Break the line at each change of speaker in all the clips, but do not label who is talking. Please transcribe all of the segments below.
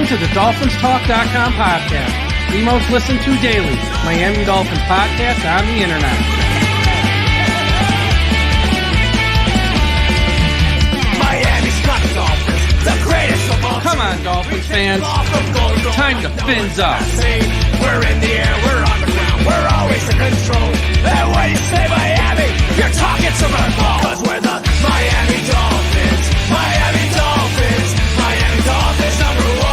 listening to the DolphinsTalk.com podcast, the most listened to daily Miami Dolphins podcast on the internet.
Miami's got the Dolphins, the greatest of all.
Come on, Dolphins fans. Time to fins up.
We're in the air, we're on the ground, we're always in control. And when you say Miami, you're talking Super Bowl. Cause we're the Miami Dolphins, Miami Dolphins, Miami Dolphins number one.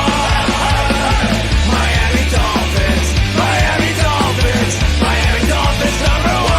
Miami Dolphins, Miami Dolphins, Miami Dolphins number one.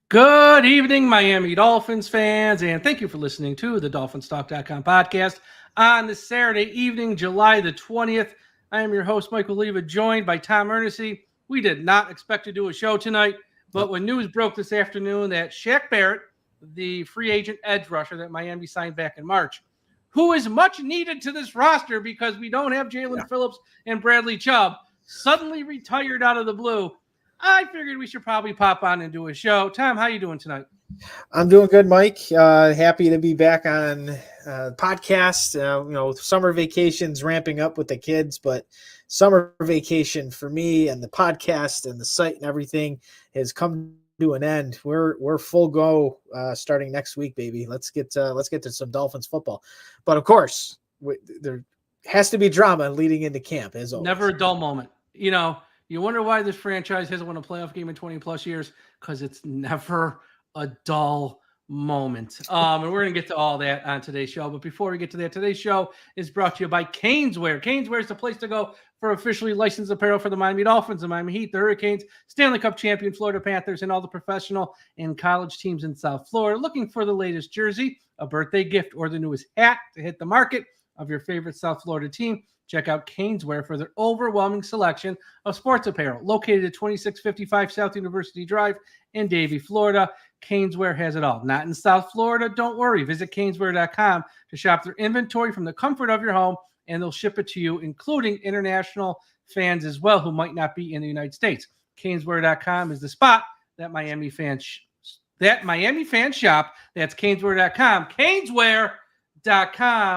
Good evening, Miami Dolphins fans, and thank you for listening to the DolphinsTalk.com podcast on this Saturday evening, July the 20th. I am your host, Michael Leva, joined by Tom Ernessy. We did not expect to do a show tonight, but when news broke this afternoon that Shaq Barrett, the free agent edge rusher that Miami signed back in March, who is much needed to this roster because we don't have Jaylen Phillips and Bradley Chubb, suddenly retired out of the blue, I figured we should probably pop on and do a show. Tom, how you doing tonight?
I'm doing good, Mike. Happy to be back on podcast. Summer vacation's ramping up with the kids, but summer vacation for me and the podcast and the site and everything has come to an end. We're full go starting next week, baby. Let's get to some Dolphins football. But of course, there has to be drama leading into camp, as always.
Never a dull moment. You wonder why this franchise hasn't won a playoff game in 20 plus years, because it's never a dull moment. And we're going to get to all that on today's show. But before we get to that, today's show is brought to you by Caneswear. Caneswear is the place to go for officially licensed apparel for the Miami Dolphins, the Miami Heat, the Hurricanes, Stanley Cup champion Florida Panthers, and all the professional and college teams in South Florida. Looking for the latest jersey, a birthday gift, or the newest hat to hit the market of your favorite South Florida team? Check out Caneswear for their overwhelming selection of sports apparel. Located at 2655 South University Drive in Davie, Florida, Caneswear has it all. Not in South Florida? Don't worry. Visit Caneswear.com to shop their inventory from the comfort of your home, and they'll ship it to you, including international fans as well who might not be in the United States. Caneswear.com is the spot that Miami fans shop. That's Caneswear.com. Caneswear.com.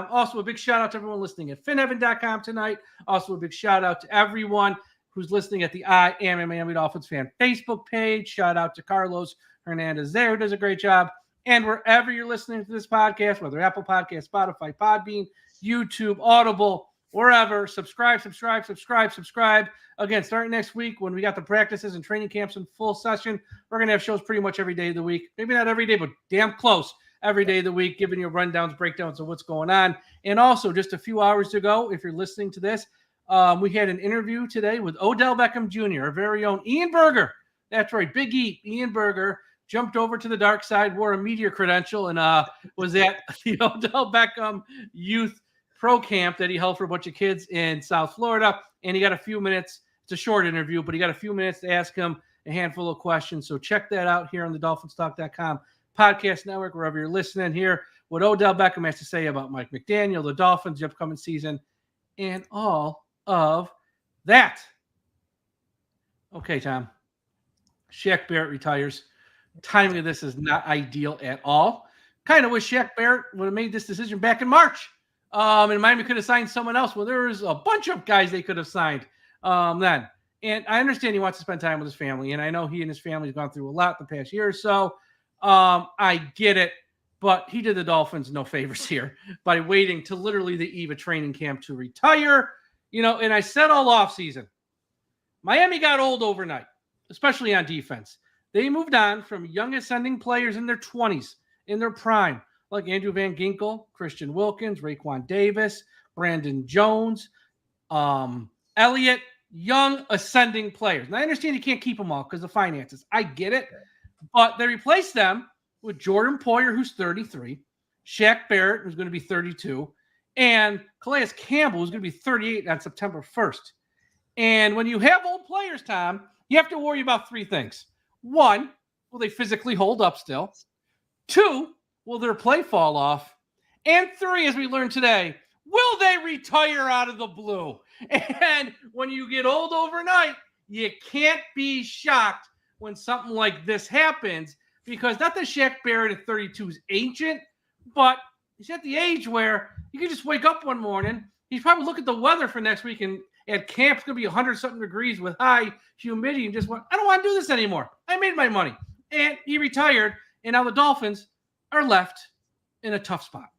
Also, a big shout out to everyone listening at FinHeaven.com tonight. Also, a big shout out to everyone who's listening at the I Am a Miami Dolphins fan Facebook page. Shout out to Carlos Hernandez there, who does a great job. And wherever you're listening to this podcast, whether Apple Podcasts, Spotify, Podbean, YouTube, Audible, wherever, subscribe. Again, starting next week when we got the practices and training camps in full session, we're going to have shows pretty much every day of the week. Maybe not every day, but damn close. Every day of the week, giving you rundowns, breakdowns of what's going on. And also, just a few hours ago, if you're listening to this, we had an interview today with Odell Beckham Jr., our very own Ian Berger. That's right, Big E, Ian Berger, jumped over to the dark side, wore a media credential, and was at the Odell Beckham Youth Pro Camp that he held for a bunch of kids in South Florida. And he got a few minutes. It's a short interview, but he got a few minutes to ask him a handful of questions. So check that out here on the DolphinsTalk.com podcast network, wherever you're listening. Here what Odell Beckham has to say about Mike McDaniel, the Dolphins, the upcoming season, and all of that. Okay, Tom. Shaq Barrett retires. Timing of this is not ideal at all. Kind of wish Shaq Barrett would have made this decision back in March. And Miami could have signed someone else. Well, there was a bunch of guys they could have signed then. And I understand he wants to spend time with his family, and I know he and his family have gone through a lot the past year or so. I get it, but he did the Dolphins no favors here by waiting to literally the eve of training camp to retire. And I said all offseason, Miami got old overnight, especially on defense. They moved on from young ascending players in their 20s, in their prime, like Andrew Van Ginkel, Christian Wilkins, Raekwon Davis, Brandon Jones, Elliott, young ascending players. And I understand you can't keep them all because of finances. I get it. But they replaced them with Jordan Poyer, who's 33, Shaq Barrett, who's going to be 32, and Calais Campbell, who's going to be 38 on September 1st. And when you have old players, Tom, you have to worry about three things. One, will they physically hold up still? Two, will their play fall off? And three, as we learned today, will they retire out of the blue? And when you get old overnight, you can't be shocked when something like this happens, because not that Shaq Barrett at 32 is ancient, but he's at the age where you can just wake up one morning. He's probably look at the weather for next week, and at camp it's going to be 100-something degrees with high humidity, and just went, I don't want to do this anymore. I made my money. And he retired, and now the Dolphins are left in a tough spot.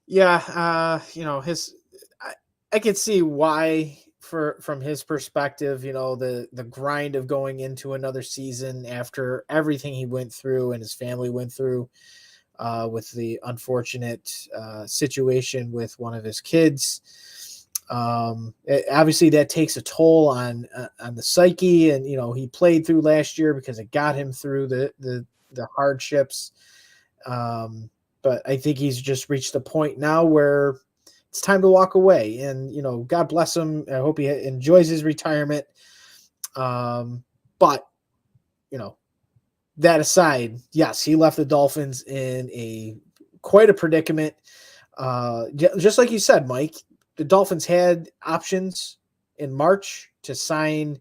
Yeah, I can see why from his perspective, the grind of going into another season after everything he went through and his family went through with the unfortunate situation with one of his kids. Obviously that takes a toll on the psyche, and he played through last year because it got him through the hardships. But I think he's just reached the point now where it's time to walk away, and God bless him. I hope he enjoys his retirement. But that aside, yes, he left the Dolphins in quite a predicament. Just like you said, Mike, the Dolphins had options in March to sign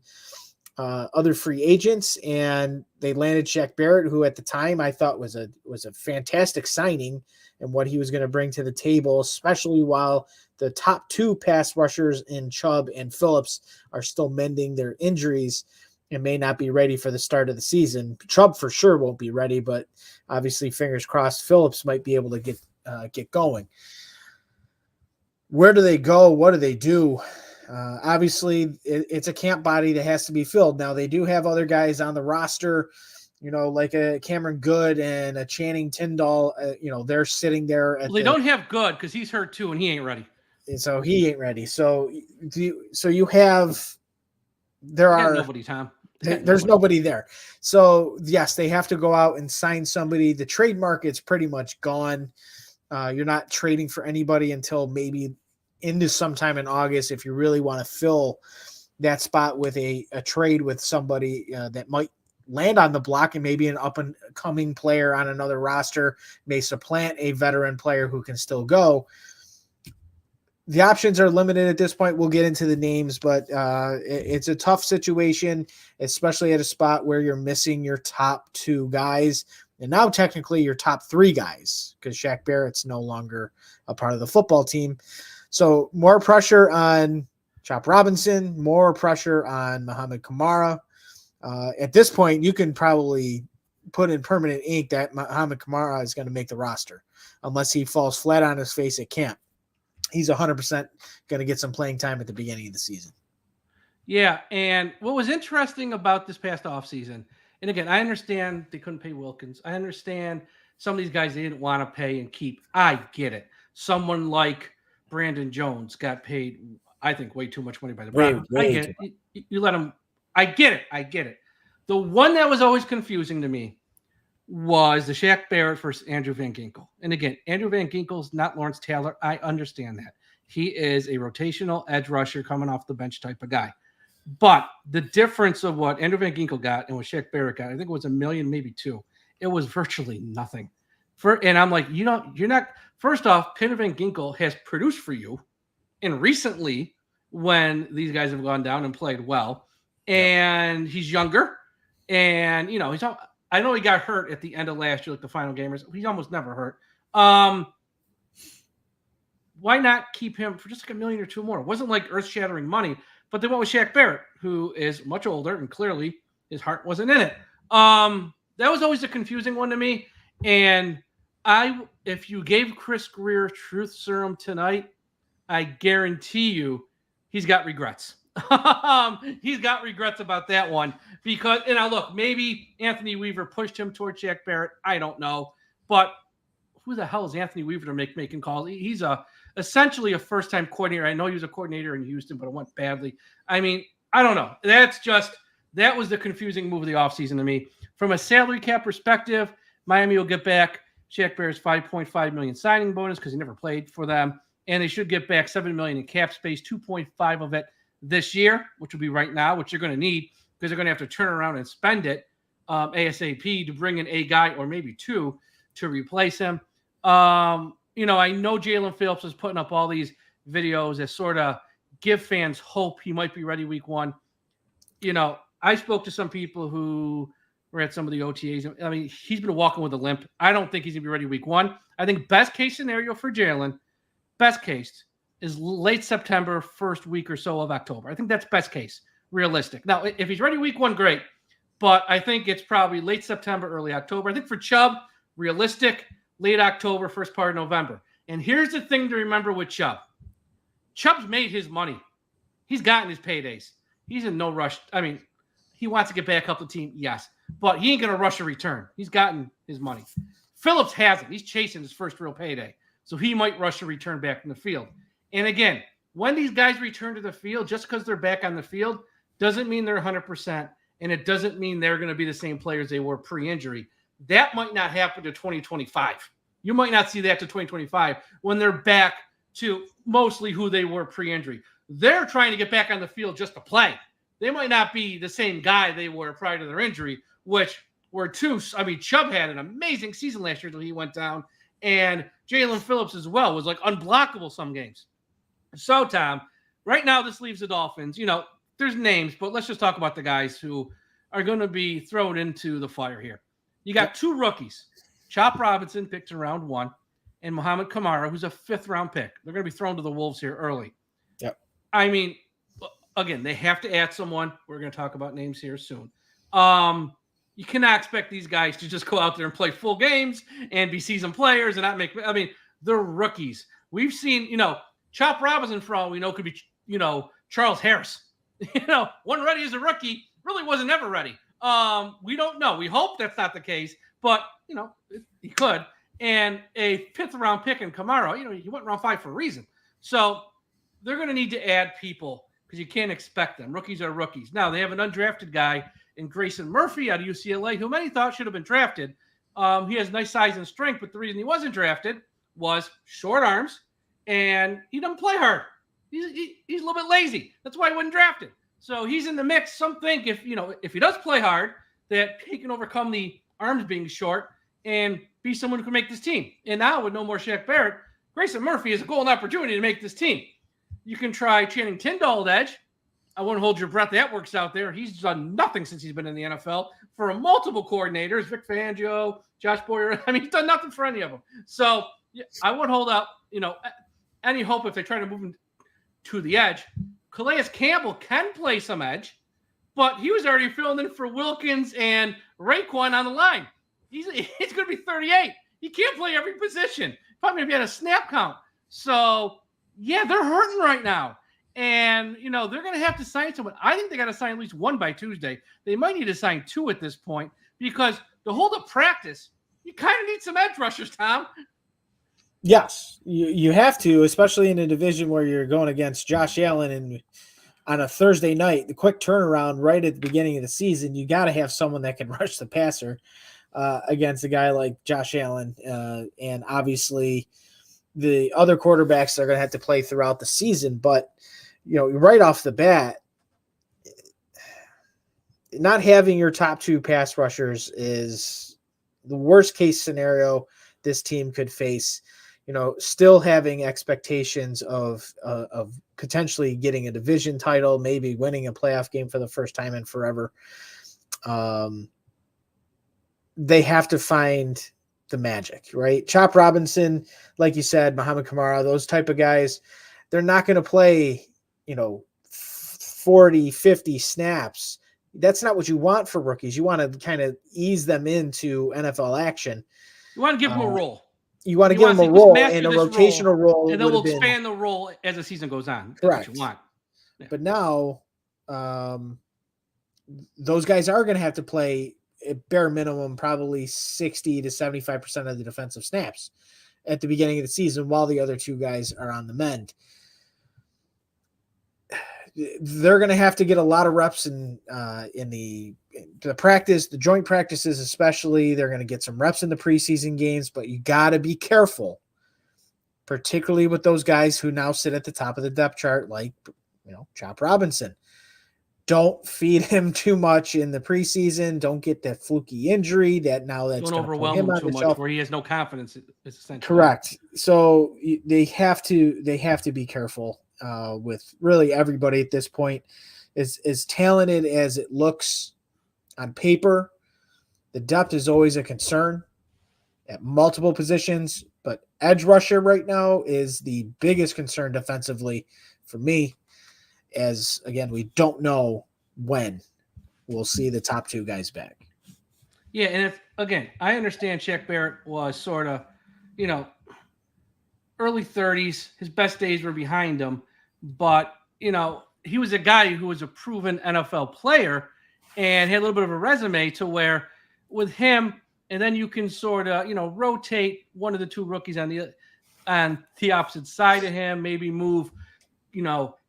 other free agents, and they landed Shaq Barrett, who at the time I thought was a fantastic signing and what he was going to bring to the table, especially while the top two pass rushers in Chubb and Phillips are still mending their injuries and may not be ready for the start of the season. Chubb for sure won't be ready, but obviously fingers crossed Phillips might be able to get going. Where do they go? What do they do? Obviously, it's a camp body that has to be filled. Now, they do have other guys on the roster, like a Cameron Good and a Channing Tyndall. They're sitting there.
They don't have Good because he's hurt too, and he ain't ready.
So he ain't ready. So you have
nobody, Tom.
There's nobody there. So, yes, they have to go out and sign somebody. The trade market's pretty much gone. You're not trading for anybody until maybe into sometime in August if you really want to fill that spot with a trade with somebody that might land on the block and maybe an up-and-coming player on another roster may supplant a veteran player who can still go. The options are limited at this point. We'll get into the names, but it's a tough situation, especially at a spot where you're missing your top two guys, and now technically your top three guys because Shaq Barrett's no longer a part of the football team. So more pressure on Chop Robinson, more pressure on Muhammad Kamara. At this point, you can probably put in permanent ink that Muhammad Kamara is going to make the roster unless he falls flat on his face at camp. He's 100% going to get some playing time at the beginning of the season.
Yeah, and what was interesting about this past offseason, and again, I understand they couldn't pay Wilkins. I understand some of these guys they didn't want to pay and keep. I get it. Someone like Brandon Jones got paid, I think, way too much money by the Browns. I get it. You let him. I get it. The one that was always confusing to me was the Shaq Barrett versus Andrew Van Ginkel. And again, Andrew Van Ginkel's not Lawrence Taylor. I understand that. He is a rotational edge rusher coming off the bench type of guy. But the difference of what Andrew Van Ginkel got and what Shaq Barrett got, I think it was $1 million, maybe $2 million. It was virtually nothing. And I'm like, you're not. First off, Andrew Van Ginkel has produced for you, and recently when these guys have gone down and played well, and he's younger, and I know he got hurt at the end of last year, like the final gamers. He's almost never hurt. Why not keep him for just like $1 million or $2 million more? It wasn't like earth-shattering money, but they went with Shaq Barrett, who is much older, and clearly his heart wasn't in it. That was always a confusing one to me. And if you gave Chris Grier truth serum tonight, I guarantee you he's got regrets. He's got regrets about that one because, and now look, maybe Anthony Weaver pushed him towards Shaq Barrett. I don't know, but who the hell is Anthony Weaver to making calls? He's essentially a first-time coordinator. I know he was a coordinator in Houston, but it went badly. I mean, I don't know. That was the confusing move of the offseason to me. From a salary cap perspective, Miami will get back Shaq Barrett's $5.5 million signing bonus because he never played for them, and they should get back $7 million in cap space, 2.5 of it this year, which will be right now, which you're going to need because they're going to have to turn around and spend it ASAP to bring in a guy or maybe two to replace him. I know Jaylen Phillips is putting up all these videos that sort of give fans hope he might be ready week one. I spoke to some people who were at some of the OTAs. I mean, he's been walking with a limp. I don't think he's going to be ready week 1. I think best case scenario for Jaylen, best case, is late September, first week or so of October. I think that's best case, realistic. Now, if he's ready week 1, great. But I think it's probably late September, early October. I think for Chubb, realistic, late October, first part of November. And here's the thing to remember with Chubb. Chubb's made his money. He's gotten his paydays. He's in no rush. I mean, he wants to get back up the team, yes. But he ain't going to rush a return. He's gotten his money. Phillips hasn't. He's chasing his first real payday. So he might rush a return back from the field. And again, when these guys return to the field, just because they're back on the field, doesn't mean they're 100%. And it doesn't mean they're going to be the same players they were pre-injury. That might not happen to 2025. You might not see that to 2025 when they're back to mostly who they were pre-injury. They're trying to get back on the field just to play. They might not be the same guy they were prior to their injury, which were two. I mean, Chubb had an amazing season last year until he went down, and Jaylen Phillips as well was like unblockable some games. So, Tom, right now this leaves the Dolphins. You know, there's names, but let's just talk about the guys who are going to be thrown into the fire here. You got 2 rookies, Chop Robinson, picked in round 1, and Muhammad Kamara, who's a 5th-round pick. They're going to be thrown to the Wolves here early.
Yep.
I mean, again, they have to add someone. We're going to talk about names here soon. You cannot expect these guys to just go out there and play full games and be seasoned players and not make – I mean, they're rookies. We've seen, you know, Chop Robinson, for all we know, could be, you know, Charles Harris. You know, one ready as a rookie, really wasn't ever ready. We don't know. We hope that's not the case, but, you know, he could. And a 5th-round pick in Kamara, you know, he went round 5 for a reason. So they're going to need to add people because you can't expect them. Rookies are rookies. Now, they have an undrafted guy in Grayson Murphy out of UCLA, who many thought should have been drafted. He has nice size and strength, but the reason he wasn't drafted was short arms, and he doesn't play hard. He's a little bit lazy. That's why he wasn't drafted. So he's in the mix. Some think if he does play hard, that he can overcome the arms being short and be someone who can make this team. And now with no more Shaq Barrett, Grayson Murphy is a golden opportunity to make this team. You can try Channing Tindall at edge. I wouldn't hold your breath. That works out there. He's done nothing since he's been in the NFL for multiple coordinators, Vic Fangio, Josh Poyer. I mean, he's done nothing for any of them. So yeah, I wouldn't hold up, any hope if they try to move him to the edge. Calais Campbell can play some edge, but he was already filling in for Wilkins and Raekwon on the line. He's going to be 38. He can't play every position. Probably maybe at a snap count. So, yeah, they're hurting right now. And, they're going to have to sign someone. I think they got to sign at least 1 by Tuesday. They might need to sign 2 at this point because to hold up practice, you kind of need some edge rushers, Tom.
Yes, you have to, especially in a division where you're going against Josh Allen and on a Thursday night, the quick turnaround right at the beginning of the season. You got to have someone that can rush the passer against a guy like Josh Allen. And obviously the other quarterbacks are going to have to play throughout the season. But, right off the bat, not having your top 2 pass rushers is the worst case scenario this team could face. Still having expectations of potentially getting a division title, maybe winning a playoff game for the first time in forever. They have to find the magic, right? Chop Robinson, like you said, Muhammad Kamara, those type of guys, they're not going to play, 40, 50 snaps. That's not what you want for rookies. You want to kind of ease them into NFL action.
You want to give them a role.
You want to give them a role and a rotational role.
And then we'll expand the role as the season goes on. That's
correct.
What you want.
Yeah. But now those guys are going to have to play at bare minimum probably 60 to 75% of the defensive snaps at the beginning of the season while the other 2 guys are on the mend. They're going to have to get a lot of reps in the practice, the joint practices especially. They're going to get some reps in the preseason games, but you got to be careful, particularly with those guys who now sit at the top of the depth chart, like Chop Robinson. Don't feed him too much in the preseason. Don't get that fluky injury that's going to
overwhelm him too much where he has no confidence.
Correct. So they have to be careful with really everybody at this point. as talented as it looks on paper, the depth is always a concern at multiple positions, but edge rusher right now is the biggest concern defensively for me, as, again, we don't know when we'll see the top two guys back.
Yeah, and if, again, I understand Shaq Barrett was sort of, early 30s. His best days were behind him, but, he was a guy who was a proven NFL player and had a little bit of a resume to where with him, and then you can sort of, rotate one of the two rookies on the opposite side of him, maybe move,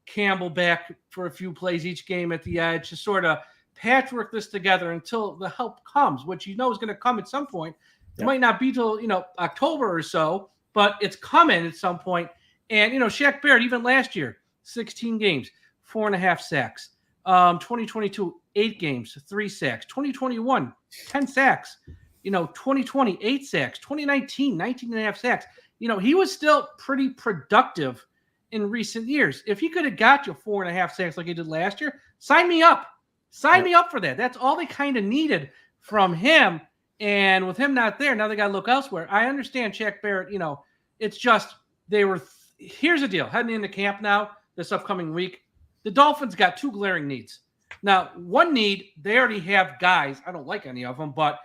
Campbell back for a few plays each game at the edge to sort of patchwork this together until the help comes, which is going to come at some point. It might not be till, October or so, but it's coming at some point. And, Shaq Barrett, even last year, 16 games, 4.5 sacks. 2022, 8 games, 3 sacks. 2021, 10 sacks. 2020, 8 sacks. 2019, 19.5 sacks. He was still pretty productive in recent years. If he could have got you 4.5 sacks like he did last year, sign me up. Sign me up for that. That's all they kind of needed from him. And with him not there, now they got to look elsewhere. I understand Shaq Barrett, it's just here's the deal. Heading into camp now, this upcoming week, the Dolphins got 2 glaring needs. Now, one need, they already have guys. I don't like any of them, but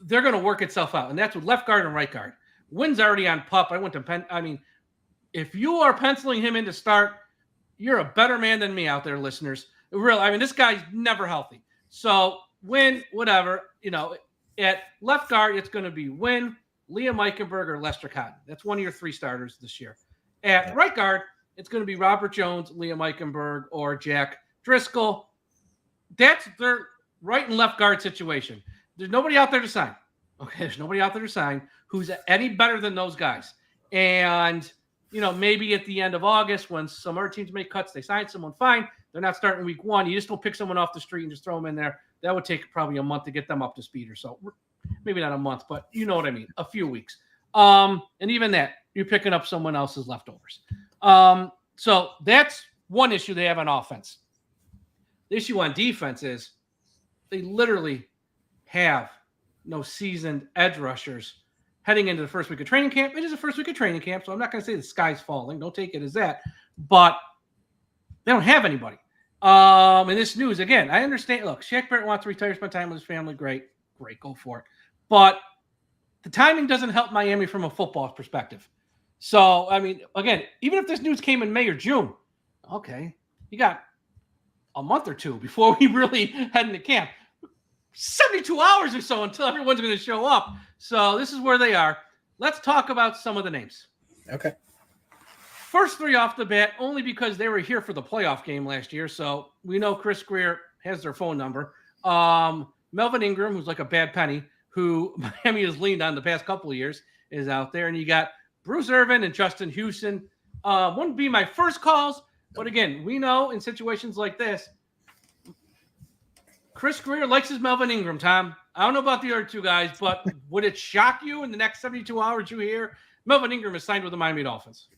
they're going to work itself out. And that's with left guard and right guard. Wynn's already on PUP. I went to if you are penciling him in to start, you're a better man than me out there, listeners. This guy's never healthy. So Wynn, whatever, at left guard, it's going to be Wynn, Liam Eichenberg, or Lester Cotton. That's one of your 3 starters this year. At right guard, it's going to be Robert Jones, Liam Eichenberg, or Jack Driscoll. That's their right and left guard situation. There's nobody out there to sign. Okay, there's nobody out there to sign who's any better than those guys. And, maybe at the end of August when some other teams make cuts, they sign someone, fine. They're not starting week 1. You just don't pick someone off the street and just throw them in there. That would take probably a month to get them up to speed or so. Maybe not a month, but you know what I mean. A few weeks. And even that, you're picking up someone else's leftovers. So that's one issue they have on offense. The issue on defense is they literally have no seasoned edge rushers heading into the first week of training camp. It is the first week of training camp, so I'm not going to say the sky's falling. Don't take it as that. But they don't have anybody. And this news, again, I understand. Look, Shaq Barrett wants to retire, spend time with his family. Great, go for it. But the timing doesn't help Miami from a football perspective. So, again, even if this news came in May or June, okay, you got a month or 2 before we really head into camp. 72 hours or so until everyone's going to show up. So this is where they are. Let's talk about some of the names.
Okay.
First 3 off the bat, only because they were here for the playoff game last year. So we know Chris Grier has their phone number. Melvin Ingram, who's like a bad penny, who Miami has leaned on the past couple of years, is out there. And you got Bruce Irvin and Justin Houston. Wouldn't be my first calls. But again, we know in situations like this, Chris Grier likes his Melvin Ingram, Tom. I don't know about the other 2 guys, but would it shock you in the next 72 hours you hear Melvin Ingram is signed with the Miami Dolphins?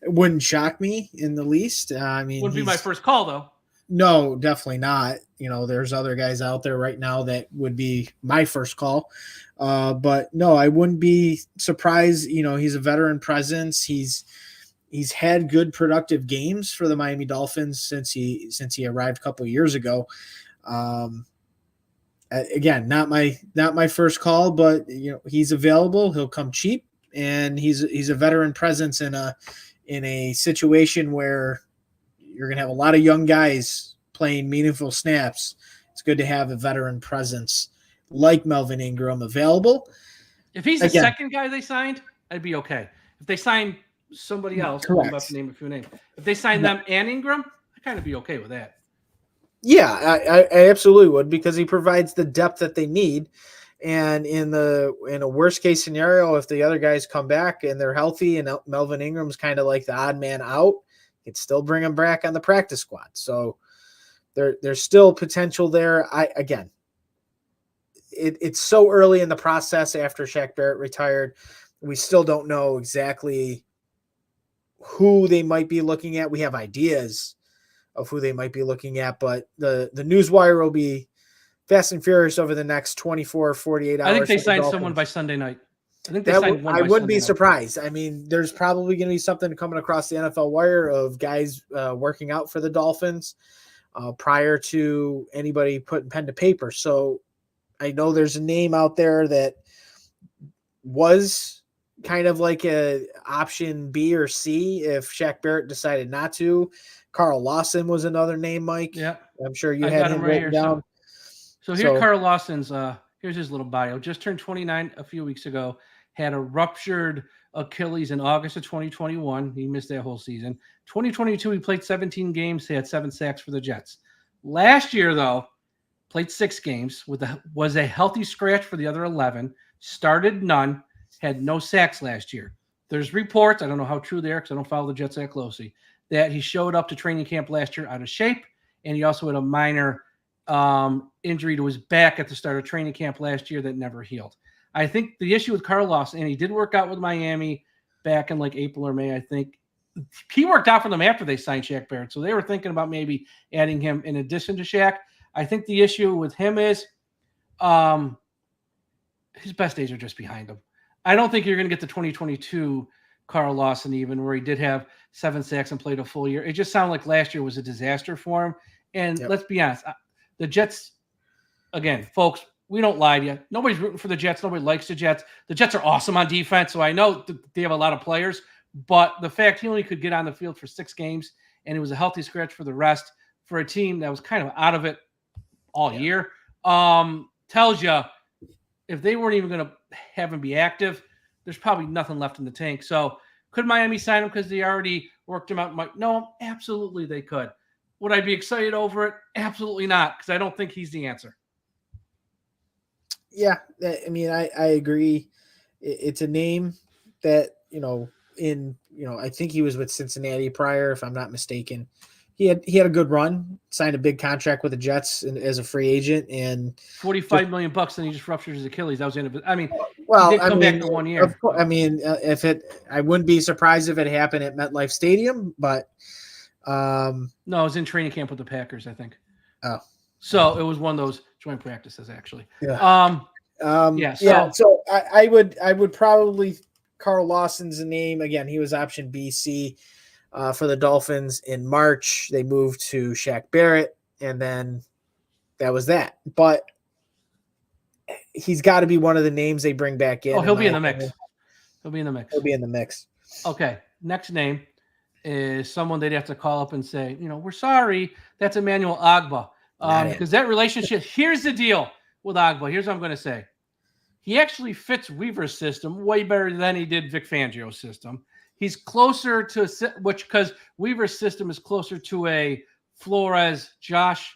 It wouldn't shock me in the least.
Wouldn't be my first call, though.
No, definitely not. There's other guys out there right now that would be my first call. But no, I wouldn't be surprised. He's a veteran presence. He's had good productive games for the Miami Dolphins since he arrived a couple of years ago. Again, not my first call, but he's available. He'll come cheap, and he's a veteran presence in a situation where you're going to have a lot of young guys playing meaningful snaps. It's good to have a veteran presence like Melvin Ingram available.
If he's the second guy they signed, I'd be okay. If they sign somebody else, I'm about to name a few names. If they sign them and Ingram, I'd kind of be okay with that.
Yeah, I absolutely would, because he provides the depth that they need. And in a worst case scenario, if the other guys come back and they're healthy and Melvin Ingram's kind of like the odd man out, you can still bring him back on the practice squad. So there's still potential there. It's so early in the process after Shaq Barrett retired. We still don't know exactly who they might be looking at. We have ideas of who they might be looking at. But the news wire will be fast and furious over the next 24, 48 hours.
I think they
for the
signed
Dolphins.
someone by Sunday night. I think they
That
signed one
I
by
wouldn't be
Sunday night.
surprised. I mean, there's probably going to be something coming across the NFL wire of guys working out for the Dolphins prior to anybody putting pen to paper. So I know there's a name out there that was kind of like a option B or C if Shaq Barrett decided not to. Carl Lawson was another name, Mike.
Yeah.
I'm sure you
I
had
got
him
him right
written
here.
down.
So here's Carl Lawson's, here's his little bio. Just turned 29 a few weeks ago. Had a ruptured Achilles in August of 2021. He missed that whole season. 2022, he played 17 games. He had 7 sacks for the Jets. Last year, though, played 6 games, was a healthy scratch for the other 11, started none, had no sacks last year. There's reports, I don't know how true they are because I don't follow the Jets that closely, that he showed up to training camp last year out of shape, and he also had a minor injury to his back at the start of training camp last year that never healed. I think the issue with Carl Lawson, and he did work out with Miami back in like April or May, I think. He worked out for them after they signed Shaq Barrett, so they were thinking about maybe adding him in addition to Shaq. I think the issue with him is his best days are just behind him. I don't think you're going to get the 2022 Carl Lawson even where he did have 7 sacks and played a full year. It just sounded like last year was a disaster for him. And let's be honest, the Jets, again, folks, we don't lie to you. Nobody's rooting for the Jets. Nobody likes the Jets. The Jets are awesome on defense, so I know they have a lot of players. But the fact he only could get on the field for 6 games and it was a healthy scratch for the rest for a team that was kind of out of it all year tells you if they weren't even going to have him be active, there's probably nothing left in the tank. So could Miami sign him because they already worked him out? No, absolutely they could. Would I be excited over it? Absolutely not, because I don't think he's the answer.
Yeah, I mean, I agree. It's a name that, I think he was with Cincinnati prior, if I'm not mistaken. He had a good run, signed a big contract with the Jets as a free agent, and
$45 million, and he just ruptured his Achilles. That was the end of it. I mean,
well,
he did come back to 1 year.
Of course, I mean, I wouldn't be surprised if it happened at MetLife Stadium, but
no, it was in training camp with the Packers, I think.
Oh,
so it was one of those joint practices, actually.
Yeah. So I would probably Carl Lawson's name again. He was option B, C. For the Dolphins in March. They moved to Shaq Barrett, and then that was that. But he's got to be one of the names they bring back in.
Oh, he'll be in the mix. He'll be in the mix.
Okay.
Next name is someone they'd have to call up and say, we're sorry. That's Emmanuel Ogbah. Because that relationship, here's the deal with Ogbah. Here's what I'm going to say. He actually fits Weaver's system way better than he did Vic Fangio's system. He's closer to because Weaver's system is closer to a Flores Josh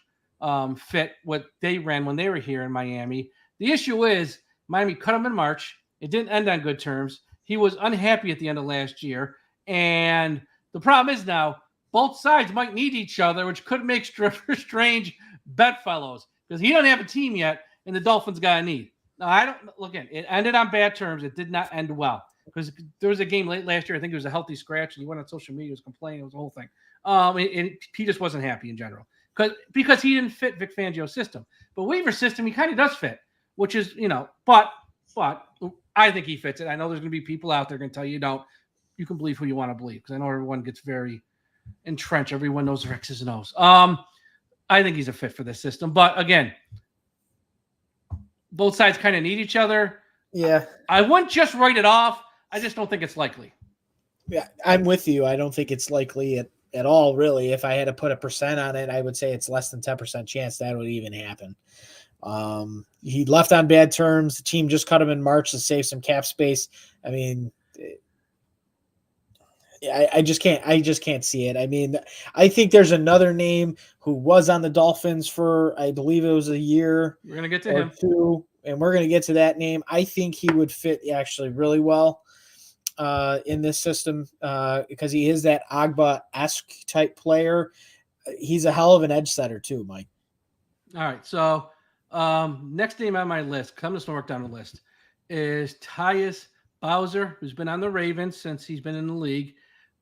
fit what they ran when they were here in Miami. The issue is Miami cut him in March. It didn't end on good terms. He was unhappy at the end of last year. And the problem is now both sides might need each other, which could make strange bedfellows because he doesn't have a team yet and the Dolphins got a need. Now, it ended on bad terms. It did not end well. Because there was a game late last year, I think it was a healthy scratch, and he went on social media, was complaining, it was a whole thing. And he just wasn't happy in general because he didn't fit Vic Fangio's system. But Weaver's system, he kind of does fit, which is, but I think he fits it. I know there's going to be people out there going to tell you don't. You can believe who you want to believe because I know everyone gets very entrenched. Everyone knows their X's and O's. I think he's a fit for this system. But again, both sides kind of need each other.
Yeah.
I wouldn't just write it off. I just don't think it's likely.
Yeah, I'm with you. I don't think it's likely at all, really. If I had to put a percent on it, I would say it's less than 10% chance that would even happen. He left on bad terms. The team just cut him in March to save some cap space. I mean, I just can't see it. I mean, I think there's another name who was on the Dolphins for, I believe it was a year.
We're going to get to him.
2, and we're going to get to that name. I think he would fit actually really well in this system because he is that Ogbah-esque type player. He's a hell of an edge setter too, Mike.
All right. So next name on my list, I'm just going to work down the list, is Tyus Bowser, who's been on the Ravens since he's been in the league.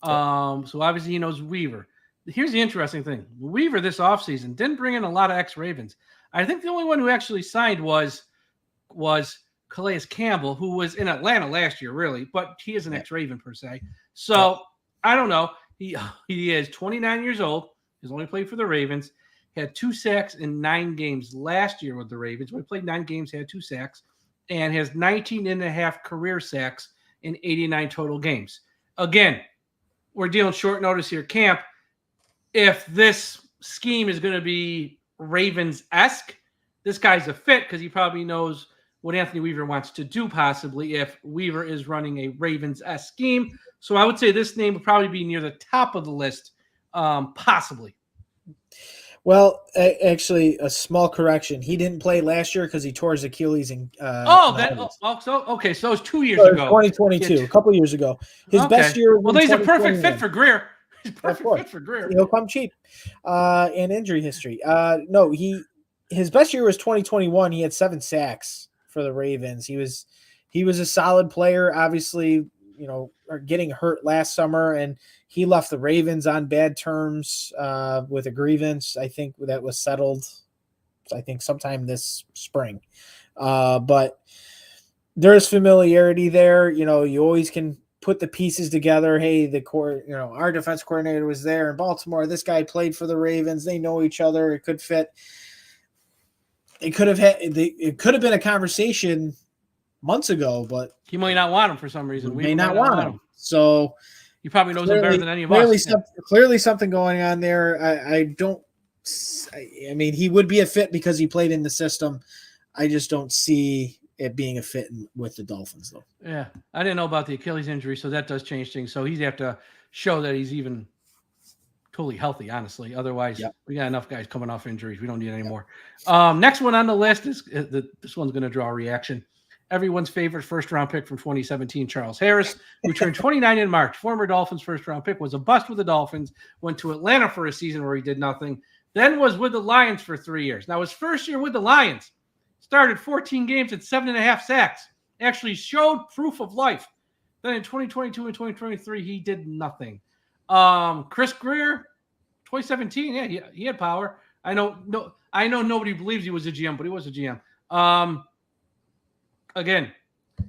So obviously he knows Weaver. here's the interesting thing. Weaver this offseason didn't bring in a lot of ex-Ravens. I think the only one who actually signed was Calais Campbell, who was in Atlanta last year, really, but he is an ex-Raven per se. So I don't know. He is 29 years old. He's only played for the Ravens. Had 2 sacks in 9 games last year with the Ravens. When he played 9 games, had 2 sacks, and has 19.5 career sacks in 89 total games. Again, we're dealing short notice here, camp. If this scheme is going to be Ravens-esque, this guy's a fit because he probably knows what Anthony Weaver wants to do, possibly, if Weaver is running a Ravens-esque scheme. So I would say this name would probably be near the top of the list, possibly.
Well, actually, a small correction. He didn't play last year because he tore his Achilles. Okay,
so it was 2 years ago.
2022, a couple years ago. His best year.
Well, he's a perfect fit for Grier. He's perfect fit for Grier.
He'll come cheap. And injury history. No, his best year was 2021. He had 7 sacks for the Ravens. He was a solid player. Obviously, getting hurt last summer, and he left the Ravens on bad terms with a grievance. I think that was settled. I think sometime this spring. But there's familiarity there. You always can put the pieces together. Hey, our defense coordinator was there in Baltimore. This guy played for the Ravens. They know each other. It could fit. It could have been a conversation months ago, but
he might not want him for some reason.
We may not want him. So
he probably knows him better than any of us.
Clearly something going on there. I mean, he would be a fit because he played in the system. I just don't see it being a fit with the Dolphins, though.
Yeah, I didn't know about the Achilles injury, so that does change things. So he'd have to show that he's even totally healthy, honestly. Otherwise, we got enough guys coming off injuries. We don't need any more. Next one on the list is this one's going to draw a reaction. Everyone's favorite first-round pick from 2017, Charles Harris, who turned 29 in March. Former Dolphins first-round pick, was a bust with the Dolphins, went to Atlanta for a season where he did nothing, then was with the Lions for 3 years. Now, his first year with the Lions, started 14 games at 7.5 sacks, actually showed proof of life. Then in 2022 and 2023, he did nothing. Chris Grier, 2017, he had power. I know nobody believes he was a GM, but he was a GM. Again,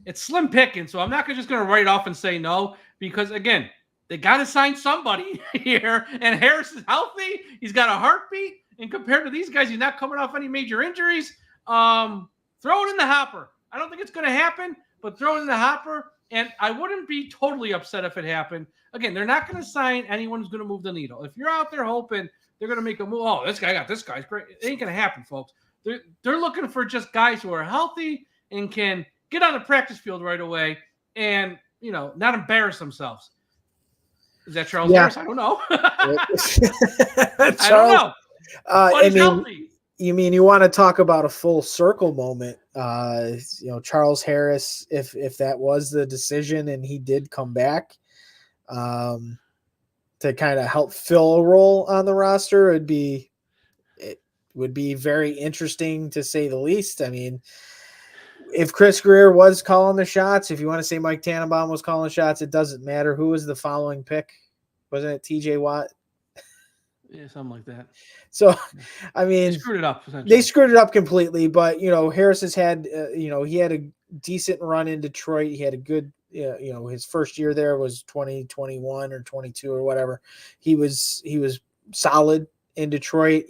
it's slim picking, so I'm not just going to write off and say no, because, again, they got to sign somebody here, and Harris is healthy. He's got a heartbeat, and compared to these guys, he's not coming off any major injuries. Throw it in the hopper. I don't think it's going to happen, but throw it in the hopper, and I wouldn't be totally upset if it happened. Again, they're not going to sign anyone who's going to move the needle. If you're out there hoping they're going to make a move, oh, this guy's great. It ain't going to happen, folks. They're looking for just guys who are healthy and can get on the practice field right away and, not embarrass themselves. Is that Charles Harris? I don't know. I don't know. Healthy.
You mean you want to talk about a full circle moment? Charles Harris, if that was the decision and he did come back to kind of help fill a role on the roster, it would be very interesting to say the least. I mean, if Chris Grier was calling the shots, if you want to say Mike Tannenbaum was calling the shots, it doesn't matter. Who was the following pick? Wasn't it TJ Watt?
Yeah, something like that.
So, I mean, they screwed it up completely. But Harris has had, he had a decent run in Detroit. He had a good, his first year there was 2021 or 22 or whatever. He was solid in Detroit.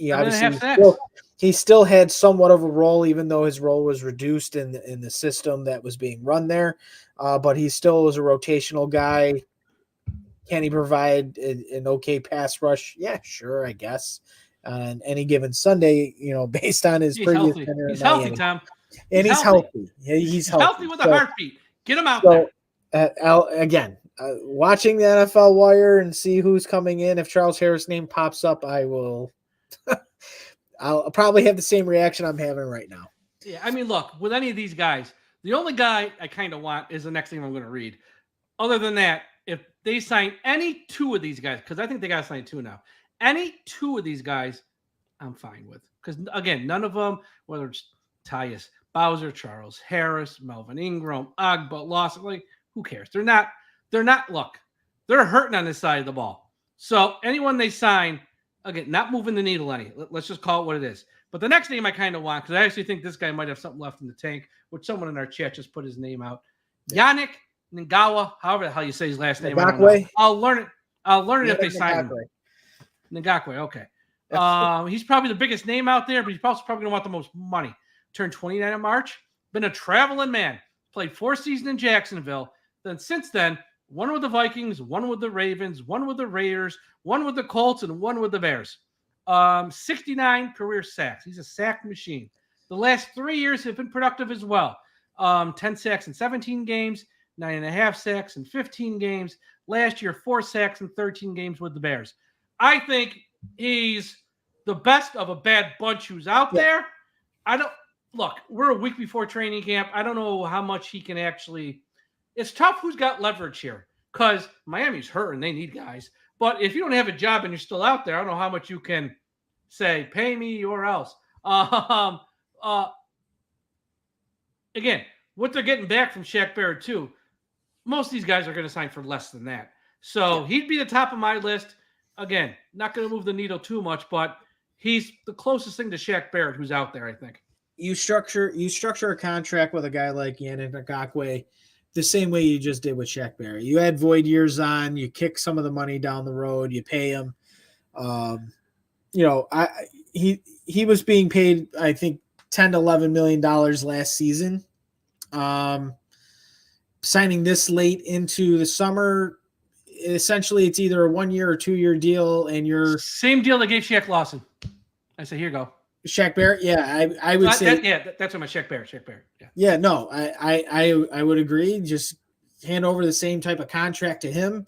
He still had somewhat of a role, even though his role was reduced in the system that was being run there. But he still was a rotational guy. Can he provide an okay pass rush? Yeah, sure, I guess. On any given Sunday, based on his previous tenure.
He's healthy, Tom.
And he's healthy. He's healthy
with a heartbeat. Get him out there.
Again, watching the NFL Wire and see who's coming in. If Charles Harris' name pops up, I will. I'll probably have the same reaction I'm having right now.
Yeah, I mean, look, with any of these guys, the only guy I kind of want is the next thing I'm going to read. Other than that, if they sign any 2 of these guys, because I think they got to sign 2 now, any 2 of these guys, I'm fine with. Because, again, none of them, whether it's Tyus, Bowser, Charles Harris, Melvin Ingram, Ogbah, Lawson, who cares? They're not, look, they're hurting on this side of the ball. So anyone they sign, again, not moving the needle any. Let's just call it what it is. But the next name I kind of want, because I actually think this guy might have something left in the tank, which someone in our chat just put his name out. Yannick Ngawa, however the hell you say his last name. I don't know. I'll learn it. I'll learn it if they sign him. Ngakwe, okay. He's probably the biggest name out there, but he's also probably going to want the most money. Turned 29 in March. Been a traveling man. Played 4 seasons in Jacksonville. Then since then, one with the Vikings, one with the Ravens, one with the Raiders, one with the Colts, and one with the Bears. 69 career sacks. He's a sack machine. The last 3 years have been productive as well. 10 sacks in 17 games, 9.5 sacks in 15 games. Last year, 4 sacks in 13 games with the Bears. I think he's the best of a bad bunch who's out there. Look, we're a week before training camp. I don't know how much he can actually. It's tough who's got leverage here because Miami's hurt and they need guys. But if you don't have a job and you're still out there, I don't know how much you can say, pay me or else. Again, what they're getting back from Shaq Barrett too, most of these guys are going to sign for less than that. So he'd be the top of my list. Again, not going to move the needle too much, but he's the closest thing to Shaq Barrett who's out there, I think.
You structure a contract with a guy like Yannick Ngakoue the same way you just did with Shaq Barrett. You add void years on, you kick some of the money down the road, you pay him. He was being paid, I think, $10 to $11 million last season. Signing this late into the summer, essentially it's either a 1 year or 2 year deal, and you're
same deal they gave Shaq Lawson. I say, here you go.
Shaq Barrett, yeah, I would say,
that's what my Shaq Barrett.
Yeah, no, I would agree. Just hand over the same type of contract to him,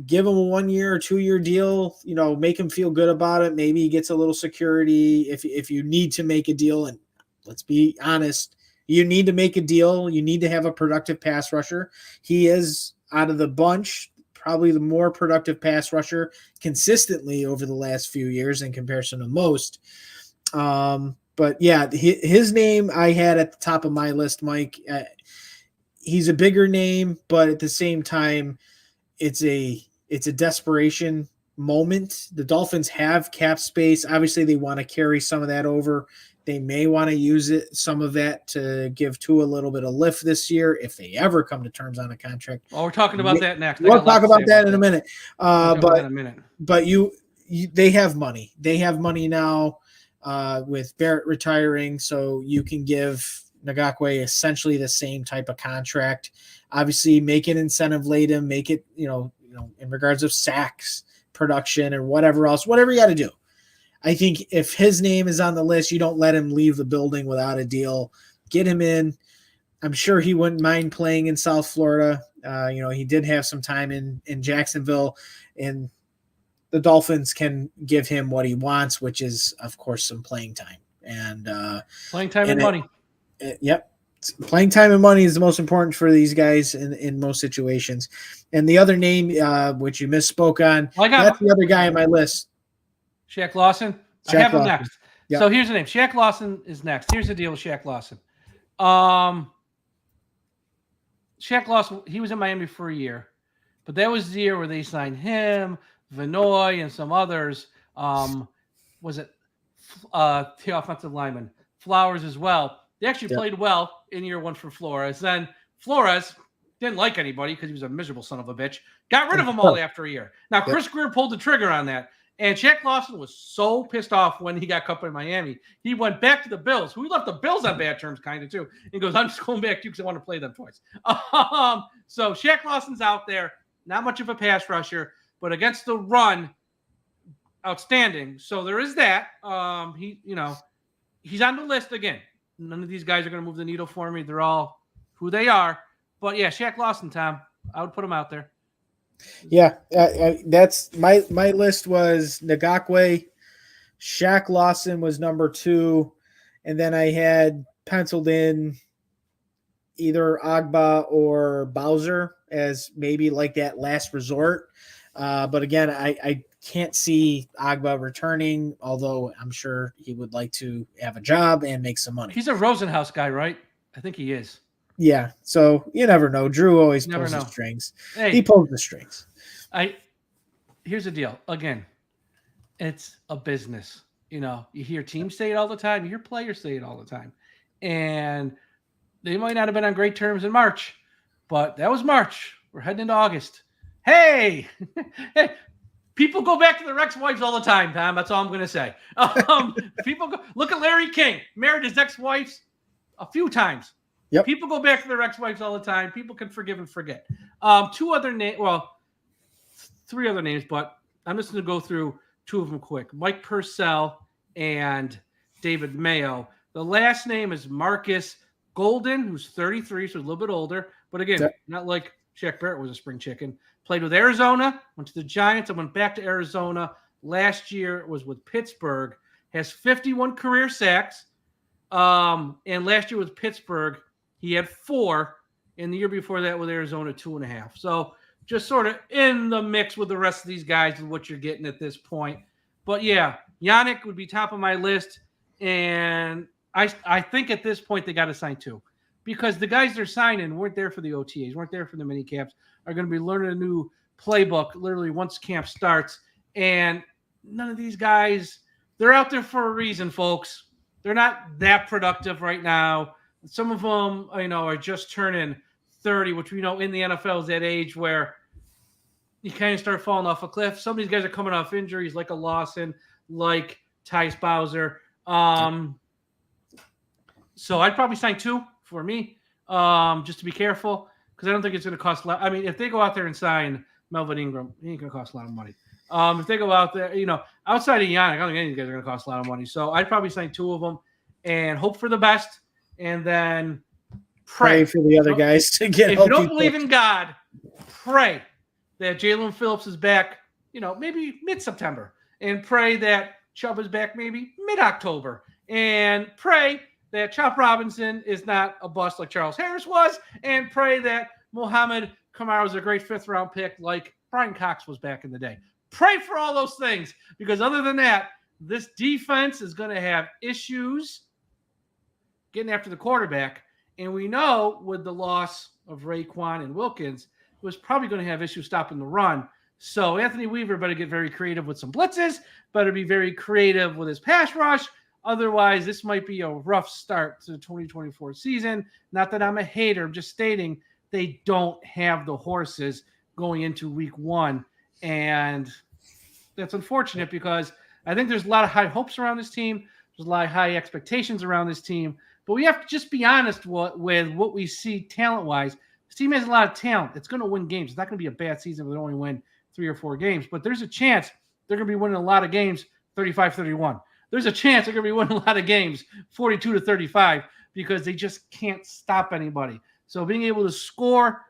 give him a 1 year or 2 year deal. Make him feel good about it. Maybe he gets a little security if you need to make a deal. And let's be honest, you need to make a deal. You need to have a productive pass rusher. He is, out of the bunch, probably the more productive pass rusher consistently over the last few years in comparison to most. But yeah, his name I had at the top of my list, Mike. He's a bigger name, but at the same time, it's a desperation moment. The Dolphins have cap space. Obviously, they want to carry some of that over. They may want to use some of that to give Tua a little bit of lift this year if they ever come to terms on a contract.
Well, we're talking about that next.
We'll talk about that in a minute. But they have money. They have money now. With Barrett retiring, so you can give Ngakoue essentially the same type of contract. Obviously, make it incentive laden, make it in regards of sacks, production, and whatever else, whatever you got to do. I think if his name is on the list, you don't let him leave the building without a deal. Get him in. I'm sure he wouldn't mind playing in South Florida. He did have some time in Jacksonville, and the Dolphins can give him what he wants, which is, of course, some playing time and
playing time and money.
Yep. Playing time and money is the most important for these guys in most situations. And the other name, which you misspoke on, that's the other guy on my list.
Shaq Lawson. I have him next. Yep. So here's the name. Shaq Lawson is next. Here's the deal with Shaq Lawson. Shaq Lawson, he was in Miami for a year, but that was the year where they signed him, Vinoy, and some others. Was it the offensive lineman? Flowers as well. They actually played well in year one for Flores. Then Flores didn't like anybody because he was a miserable son of a bitch. Got rid of them all after a year. Now, Chris Grier pulled the trigger on that. And Shaq Lawson was so pissed off when he got cut by Miami. He went back to the Bills, who left the Bills on bad terms kind of too. And goes, I'm just going back to you because I want to play them twice. So Shaq Lawson's out there. Not much of a pass rusher, but against the run, outstanding. So there is that. He's on the list again. None of these guys are going to move the needle for me. They're all who they are. But yeah, Shaq Lawson, Tom, I would put him out there.
Yeah, that's my list was Ngakoue, Shaq Lawson was number 2, and then I had penciled in either Ogbah or Bowser as maybe like that last resort. But again, I can't see Ogbah returning, although I'm sure he would like to have a job and make some money.
He's a Rosenhaus guy, right? I think he is.
Yeah, so you never know. Drew always pulls the strings.
Hey,
he pulls the strings.
here's the deal. Again, it's a business. You hear teams say it all the time. You hear players say it all the time. And they might not have been on great terms in March, but that was March. We're heading into August. Hey, hey, people go back to their ex-wives all the time, Tom. That's all I'm going to say. People look at Larry King, married his ex-wives a few times.
Yep.
People go back to their ex-wives all the time. People can forgive and forget. Three other names, but I'm just going to go through two of them quick. Mike Purcell and David Mayo. The last name is Marcus Golden, who's 33, so a little bit older. But again, not like Shaq Barrett was a spring chicken. Played with Arizona, went to the Giants, and went back to Arizona. Last year was with Pittsburgh. Has 51 career sacks. And last year with Pittsburgh, he had 4. And the year before that with Arizona, 2.5. So just sort of in the mix with the rest of these guys with what you're getting at this point. But yeah, Yannick would be top of my list. And I think at this point they got to sign 2. Because the guys they're signing weren't there for the OTAs, weren't there for the mini camps, are going to be learning a new playbook literally once camp starts. And none of these guys, they're out there for a reason, folks. They're not that productive right now. Some of them, are just turning 30, which we know in the NFL is that age where you kind of start falling off a cliff. Some of these guys are coming off injuries like a Lawson, like Tyus Bowser. So I'd probably sign 2 for me, just to be careful, because I don't think it's going to cost a lot. I mean, if they go out there and sign Melvin Ingram, he ain't going to cost a lot of money. If they go out there, outside of Yannick, I don't think any of these guys are going to cost a lot of money. So I'd probably sign 2 of them and hope for the best, and then pray
for the other guys to get.
If you don't believe in God, pray that Jaylen Phillips is back, maybe mid-September, and pray that Chubb is back maybe mid-October, and pray that Chop Robinson is not a bust like Charles Harris was, and pray that Mohamed Kamara is a great 5th-round pick like Brian Cox was back in the day. Pray for all those things, because other than that, this defense is going to have issues getting after the quarterback. And we know with the loss of Raekwon and Wilkins, it was probably going to have issues stopping the run. So Anthony Weaver better get very creative with some blitzes, better be very creative with his pass rush. Otherwise, this might be a rough start to the 2024 season. Not that I'm a hater, I'm just stating they don't have the horses going into week 1. And that's unfortunate, because I think there's a lot of high hopes around this team. There's a lot of high expectations around this team. But we have to just be honest with what we see talent-wise. This team has a lot of talent. It's going to win games. It's not going to be a bad season if they only win 3 or 4 games. But there's a chance they're going to be winning a lot of games 35-31. There's a chance they're going to be winning a lot of games 42-35, because they just can't stop anybody. So being able to score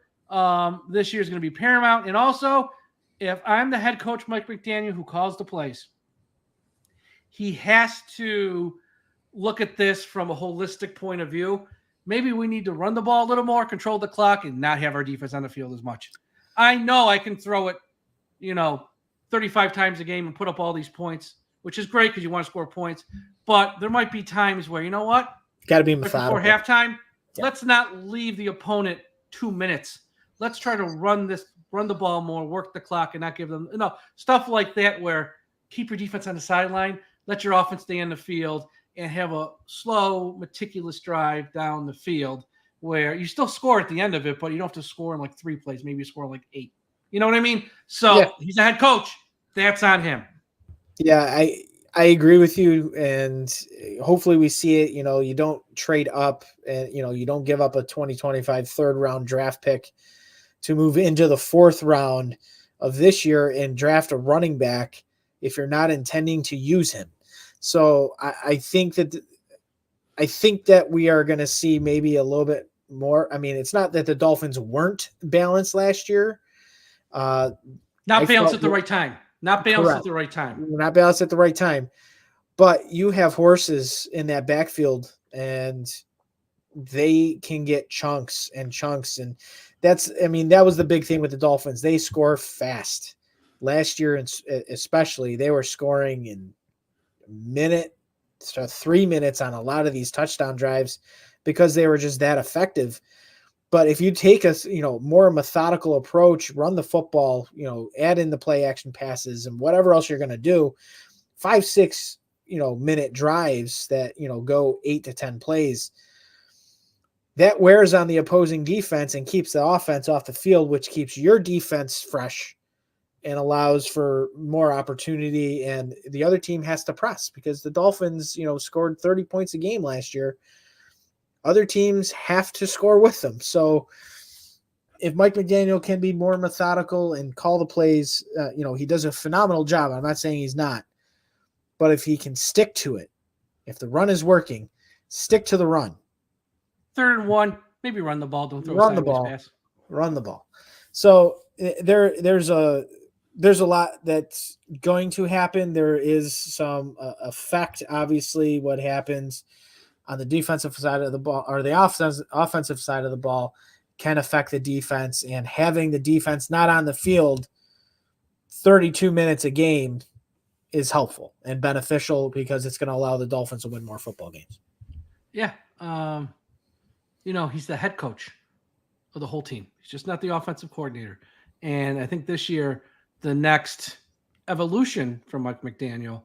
this year is going to be paramount. And also, if I'm the head coach, Mike McDaniel, who calls the plays, he has to look at this from a holistic point of view. Maybe we need to run the ball a little more, control the clock, and not have our defense on the field as much. I know I can throw it, 35 times a game and put up all these points, which is great because you want to score points. But there might be times where,
got to be methodical.
Before halftime, let's not leave the opponent 2 minutes. Let's try to run the ball more, work the clock, and not give them stuff like that, where keep your defense on the sideline, let your offense stay in the field, and have a slow, meticulous drive down the field where you still score at the end of it, but you don't have to score in like 3 plays. Maybe you score in like 8. You know what I mean? So He's a head coach. That's on him.
Yeah, I agree with you, and hopefully we see it. You don't trade up, and you don't give up a 2025 3rd-round draft pick to move into the 4th round of this year and draft a running back if you're not intending to use him. So I think that we are going to see maybe a little bit more. I mean, it's not that the Dolphins weren't balanced last year.
Not balanced at the right time. Not balanced
Correct.
at the right time.
Not balanced at the right time. But you have horses in that backfield, and they can get chunks. And that was the big thing with the Dolphins. They score fast. Last year, especially, they were scoring in minute to 3 minutes on a lot of these touchdown drives because they were just that effective. But if you take a more methodical approach, run the football, add in the play action passes and whatever else you're going to do, 5-6 minute drives that go 8 to 10 plays, that wears on the opposing defense and keeps the offense off the field, which keeps your defense fresh and allows for more opportunity. And the other team has to press, because the Dolphins, scored 30 points a game last year. Other teams have to score with them. So if Mike McDaniel can be more methodical and call the plays, he does a phenomenal job. I'm not saying he's not, but if he can stick to it, if the run is working, stick to the run.
3rd and 1, maybe run the ball. Don't throw
Run
a
the
sideways
ball.
pass.
Run the ball. So there's a lot that's going to happen. There is some effect, obviously, what happens on the defensive side of the ball, or the offensive side of the ball, can affect the defense. And having the defense not on the field 32 minutes a game is helpful and beneficial, because it's going to allow the Dolphins to win more football games.
Yeah. He's the head coach of the whole team. He's just not the offensive coordinator. And I think this year, the next evolution from Mike McDaniel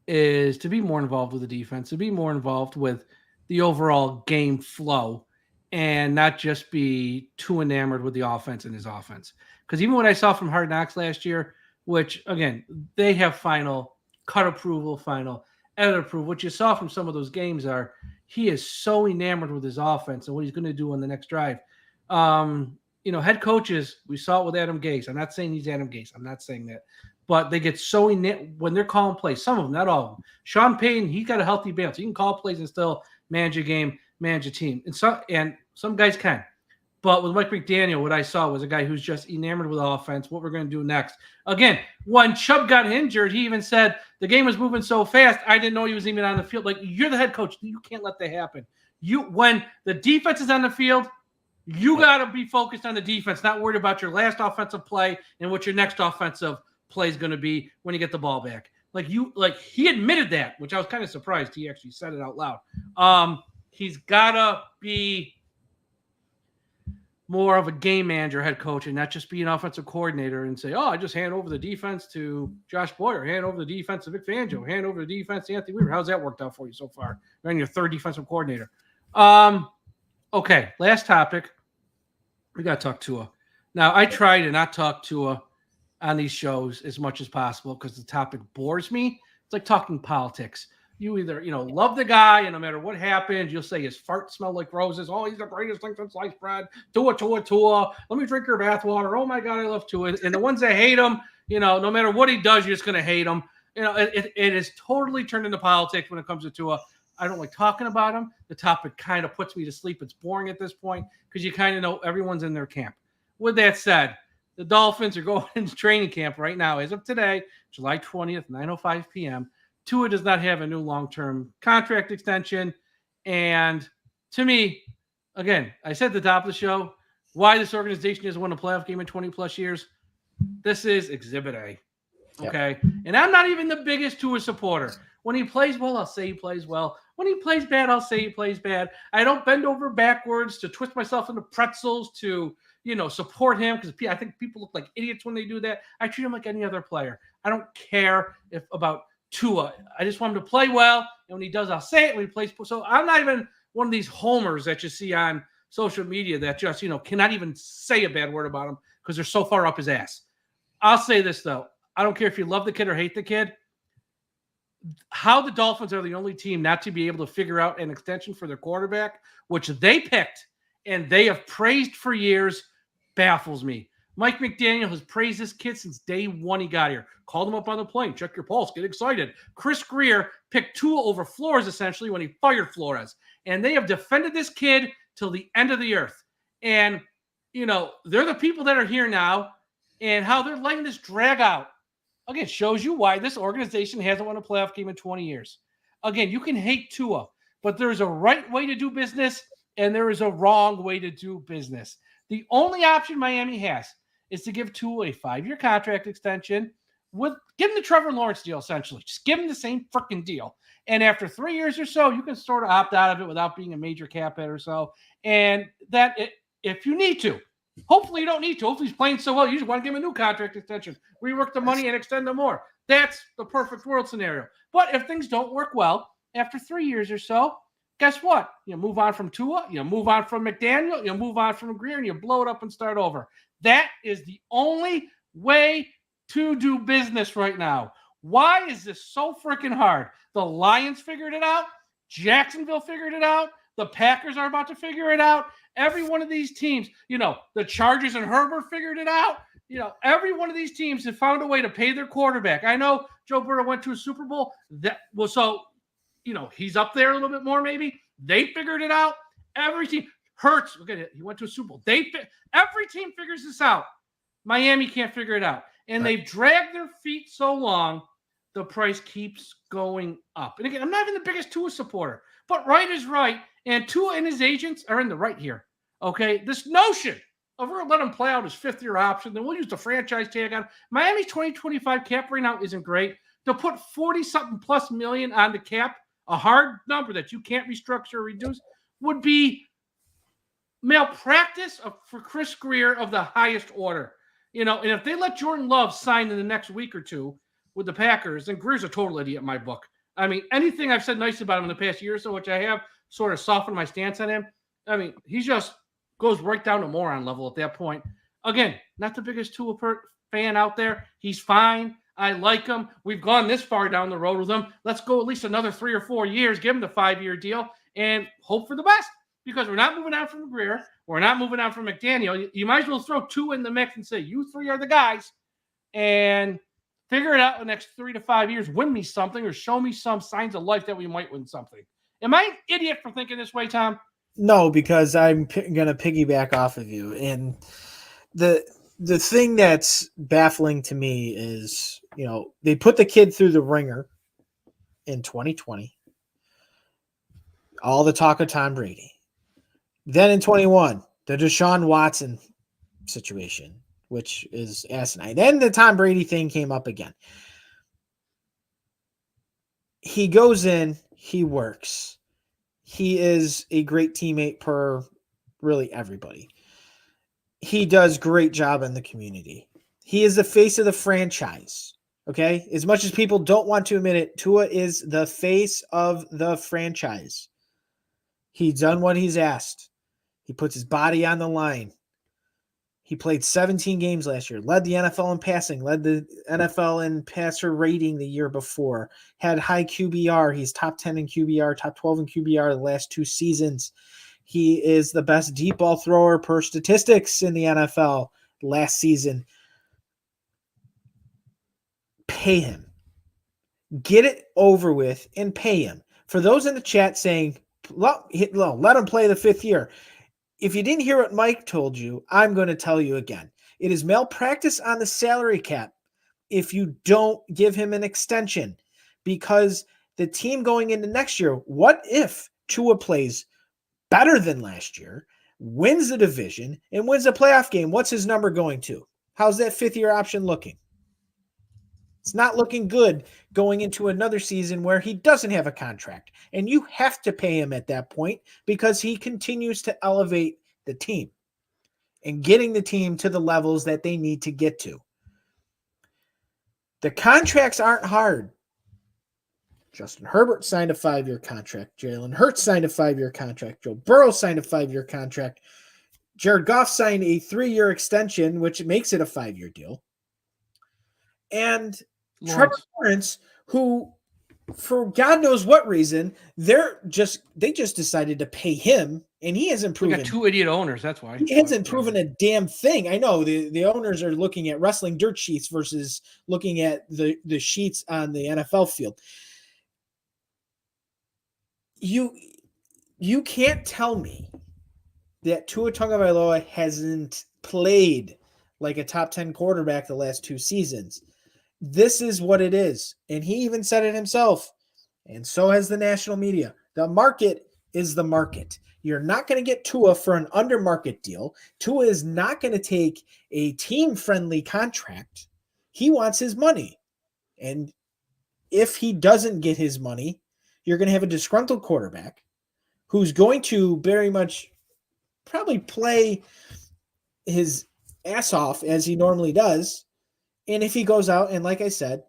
is to be more involved with the defense, to be more involved with the overall game flow, and not just be too enamored with the offense and his offense. Because even what I saw from Hard Knocks last year, which, again, they have final cut approval, final edit approval. What you saw from some of those games are he is so enamored with his offense and what he's going to do on the next drive. Head coaches, we saw it with Adam Gase. I'm not saying he's Adam Gase. I'm not saying that. But they get so when they're calling plays, some of them, not all of them. Sean Payton, he's got a healthy balance. He can call plays and still manage a game, manage a team. And some guys can. But with Mike McDaniel, what I saw was a guy who's just enamored with offense, what we're going to do next. Again, when Chubb got injured, he even said the game was moving so fast, I didn't know he was even on the field. Like, you're the head coach. You can't let that happen. When the defense is on the field, you got to be focused on the defense, not worried about your last offensive play and what your next offensive play is going to be when you get the ball back. He admitted that, which I was kind of surprised he actually said it out loud. He's got to be more of a game manager, head coach, and not just be an offensive coordinator and say, I just hand over the defense to Josh Poyer, hand over the defense to Vic Fangio, hand over the defense to Anthony Weaver. How's that worked out for you so far? You're on your 3rd defensive coordinator. Okay, last topic. We got to talk Tua. Now, I try to not talk Tua on these shows as much as possible because the topic bores me. It's like talking politics. You either, love the guy, and no matter what happens, you'll say his farts smell like roses. Oh, he's the greatest thing since sliced bread. Tua. Let me drink your bathwater. Oh my God, I love Tua. And the ones that hate him, no matter what he does, you're just going to hate him. It is totally turned into politics when it comes to Tua. I don't like talking about him. The topic kind of puts me to sleep. It's boring at this point because you kind of know everyone's in their camp. With that said, the Dolphins are going into training camp right now. As of today, July 20th, 9:05 p.m., Tua does not have a new long-term contract extension. And to me, again, I said at the top of the show, why this organization hasn't won a playoff game in 20-plus years. This is Exhibit A. Okay? Yep. And I'm not even the biggest Tua supporter. When he plays well, I'll say he plays well. When he plays bad, I'll say he plays bad. I don't bend over backwards to twist myself into pretzels to, support him because I think people look like idiots when they do that. I treat him like any other player. I don't care about Tua. I just want him to play well, and when he does, I'll say it when he plays. So I'm not even one of these homers that you see on social media that just, cannot even say a bad word about him because they're so far up his ass. I'll say this, though. I don't care if you love the kid or hate the kid. How the Dolphins are the only team not to be able to figure out an extension for their quarterback, which they picked and they have praised for years, baffles me. Mike McDaniel has praised this kid since day one he got here. Called him up on the plane. Check your pulse. Get excited. Chris Grier picked Tua over Flores, essentially, when he fired Flores. And they have defended this kid till the end of the earth. And, they're the people that are here now and how they're letting this drag out. Again, it shows you why this organization hasn't won a playoff game in 20 years. Again, you can hate Tua, but there is a right way to do business and there is a wrong way to do business. The only option Miami has is to give Tua a 5-year contract extension give him the Trevor Lawrence deal, essentially. Just give him the same freaking deal. And after 3 years or so, you can sort of opt out of it without being a major cap hit or so. And that if you need to. Hopefully you don't need to. Hopefully he's playing so well, you just want to give him a new contract extension, rework the money, and extend them more. That's the perfect world scenario. But if things don't work well after 3 years or so, guess what? You move on from Tua, you move on from McDaniel, you move on from Grier, and you blow it up and start over. That is the only way to do business right now. Why is this so freaking hard? The Lions figured it out. Jacksonville figured it out. The Packers are about to figure it out. Every one of these teams, the Chargers and Herbert figured it out. Every one of these teams have found a way to pay their quarterback. I know Joe Burrow went to a Super Bowl. He's up there a little bit more maybe. They figured it out. Every team. Hurts, look at it. He went to a Super Bowl. Every team figures this out. Miami can't figure it out. And they've dragged their feet so long, the price keeps going up. And again, I'm not even the biggest Tua supporter, but right is right. And Tua and his agents are in the right here. Okay? This notion of we're going to let him play out his fifth-year option, then we'll use the franchise tag on. Miami's 2025 cap right now isn't great. To put 40-something plus million on the cap, a hard number that you can't restructure or reduce, would be malpractice for Chris Grier of the highest order. And if they let Jordan Love sign in the next week or two with the Packers, then Grier's a total idiot in my book. I mean, anything I've said nice about him in the past year or so, which I have sort of softened my stance on him, I mean, he just goes right down to moron level at that point. Again, not the biggest Tua fan out there. He's fine. I like him. We've gone this far down the road with him. Let's go at least another 3 or 4 years, give him the 5-year deal, and hope for the best. Because we're not moving on from Grier. We're not moving on from McDaniel. You might as well throw Tua in the mix and say, you three are the guys, and figure it out in the next 3 to 5 years. Win me something or show me some signs of life that we might win something. Am I an idiot for thinking this way, Tom?
No, because I'm going to piggyback off of you. And the thing that's baffling to me is, they put the kid through the ringer in 2020. All the talk of Tom Brady. Then in 21, the Deshaun Watson situation, which is asinine. Then the Tom Brady thing came up again. He goes in, he works. He is a great teammate per really everybody. He does great job in the community. He is the face of the franchise. Okay? As much as people don't want to admit it, Tua is the face of the franchise. He's done what he's asked. He puts his body on the line. He played 17 games last year, led the NFL in passing, led the NFL in passer rating the year before, had high QBR. He's top 10 in QBR, top 12 in QBR the last 2 seasons. He is the best deep ball thrower per statistics in the NFL last season. Pay him. Get it over with and pay him. For those in the chat saying, let him play the 5th year. If you didn't hear what Mike told you, I'm going to tell you again. It is malpractice on the salary cap if you don't give him an extension, because the team going into next year, what if Tua plays better than last year, wins the division, and wins a playoff game? What's his number going to? How's that 5th-year option looking? It's not looking good going into another season where he doesn't have a contract. And you have to pay him at that point because he continues to elevate the team and getting the team to the levels that they need to get to. The contracts aren't hard. Justin Herbert signed a 5-year contract. Jalen Hurts signed a 5-year contract. Joe Burrow signed a 5-year contract. Jared Goff signed a 3-year extension, which makes it a 5-year deal. And Trevor Lawrence, who, for God knows what reason, they just decided to pay him, and he hasn't proven.
We got 2 idiot owners. That's why
he hasn't proven a damn thing. I know the owners are looking at wrestling dirt sheets versus looking at the sheets on the NFL field. You can't tell me that Tua Tagovailoa hasn't played like a top 10 quarterback the last 2 seasons. This is what it is. And he even said it himself. And so has the national media. The market is the market. You're not going to get Tua for an under market deal. Tua is not going to take a team-friendly contract. He wants his money. And if he doesn't get his money, you're going to have a disgruntled quarterback who's going to very much probably play his ass off as he normally does. And if he goes out and, like I said,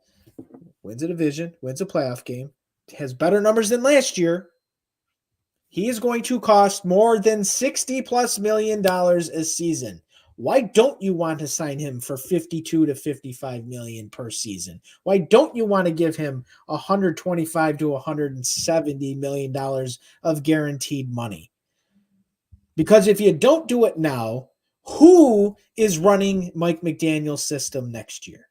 wins a division, wins a playoff game, has better numbers than last year, he is going to cost more than $60+ million a season. Why don't you want to sign him for $52 to $55 million per season? Why don't you want to give him $125 to $170 million of guaranteed money? Because if you don't do it now, who is running Mike McDaniel's system next year?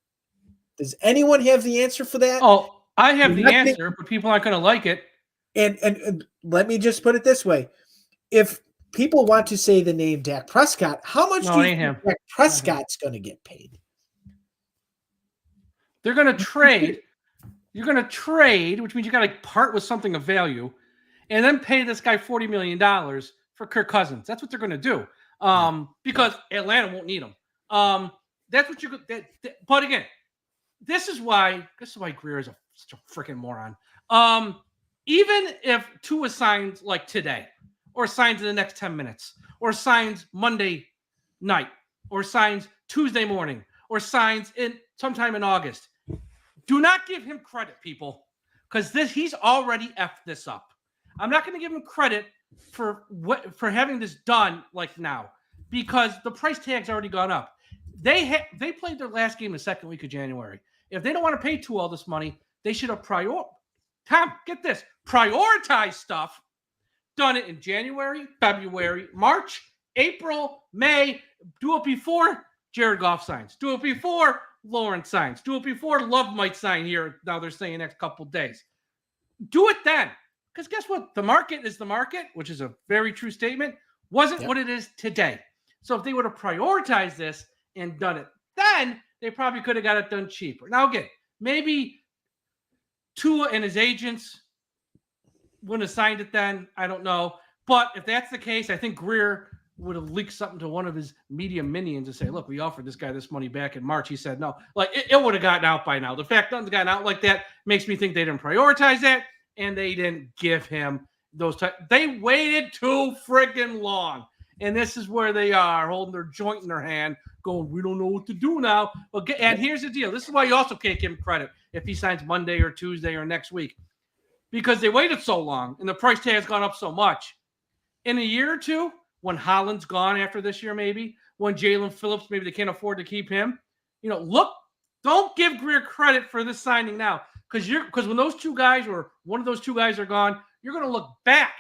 Does anyone have the answer for that?
Oh, I have the answer, but people aren't going to like it.
And let me just put it this way. If people want to say the name Dak Prescott, how much do you think Dak Prescott's going to get paid?
They're going to trade. You're going to trade, which means you got to part with something of value, and then pay this guy $40 million for Kirk Cousins. That's what they're going to do. Because Atlanta won't need him. That's what you're. But again, this is why Grier is such a freaking moron. Even if Tua signs like today, or signs in the next 10 minutes, or signs Monday night, or signs Tuesday morning, or signs in sometime in August, do not give him credit, people, because he's already effed this up. I'm not going to give him credit for having this done like now, because the price tag's already gone up. They played their last game the second week of January. If they don't want to pay Tua all this money, they should have prioritized stuff, done it in January, February, March, April, May. Do it before Jared Goff signs. Do it before Lawrence signs. Do it before Love might sign here. Now they're saying next couple of days. Do it then. Because guess what? The market is the market, which is a very true statement, wasn't what it is today. So if they would have prioritized this and done it then, they probably could have got it done cheaper. Now, again, maybe Tua and his agents wouldn't have signed it then. I don't know. But if that's the case, I think Grier would have leaked something to one of his media minions to say, look, we offered this guy this money back in March. He said no. Like, it would have gotten out by now. The fact nothing's gotten out like that makes me think they didn't prioritize that, and they didn't give him those they waited too freaking long. And this is where they are, holding their joint in their hand, going, we don't know what to do now. And here's the deal. This is why you also can't give him credit if he signs Monday or Tuesday or next week. Because they waited so long and the price tag has gone up so much. In a year or two, when Holland's gone after this year maybe, when Jaylen Phillips, maybe they can't afford to keep him, look, don't give Grier credit for this signing now. Because when those two guys or one of those two guys are gone, you're going to look back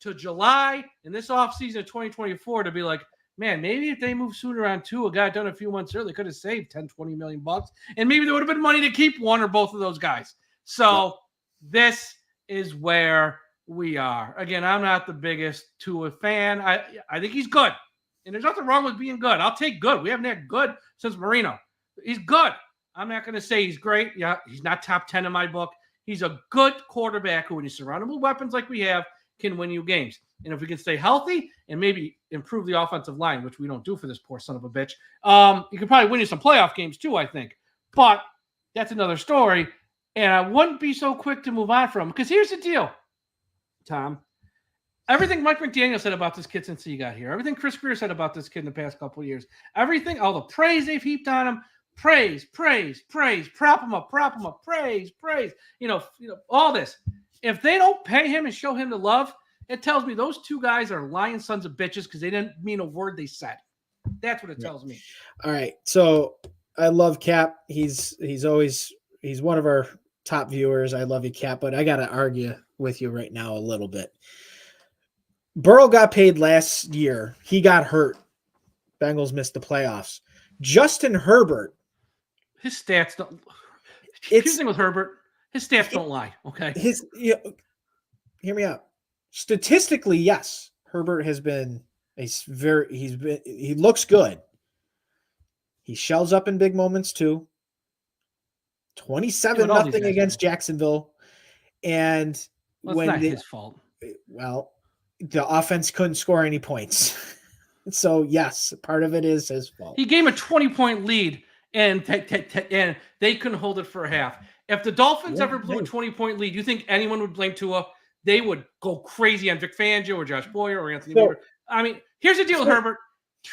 to July in this offseason of 2024 to be like, man, maybe if they moved sooner on Tua, got done a few months early, could have saved $10-20 million bucks, and maybe there would have been money to keep one or both of those guys. So this is where we are. Again, I'm not the biggest Tua fan. I think he's good, and there's nothing wrong with being good. I'll take good. We haven't had good since Marino. He's good. I'm not going to say he's great. Yeah, he's not top 10 in my book. He's a good quarterback who, when he's surrounded with weapons like we have, can win you games. And if we can stay healthy and maybe improve the offensive line, which we don't do for this poor son of a bitch, you can probably win you some playoff games too, I think. But that's another story. And I wouldn't be so quick to move on from, because here's the deal, Tom. Everything Mike McDaniel said about this kid since he got here, everything Chris Grier said about this kid in the past couple of years, everything, all the praise they've heaped on him, praise, prop him up, praise, all this. If they don't pay him and show him the love, it tells me those two guys are lying sons of bitches because they didn't mean a word they said. That's what it tells me.
All right. So I love Cap. He's one of our top viewers. I love you, Cap, but I got to argue with you right now a little bit. Burrow got paid last year. He got hurt. Bengals missed the playoffs. Justin Herbert.
His stats don't. Here's the thing with Herbert. His stats don't lie. Okay.
Hear me out. Statistically, yes, Herbert has been he looks good. He shells up in big moments too. 27-0 against Jacksonville. And
it's not his fault.
Well, the offense couldn't score any points. So yes, part of it is his fault.
He gave him a 20-point lead and they couldn't hold it for a half. If the Dolphins ever blew a 20-point lead, you think anyone would blame Tua? They would go crazy on Vic Fangio or Josh Poyer or Anthony Miller. I mean, Here's the deal with Herbert.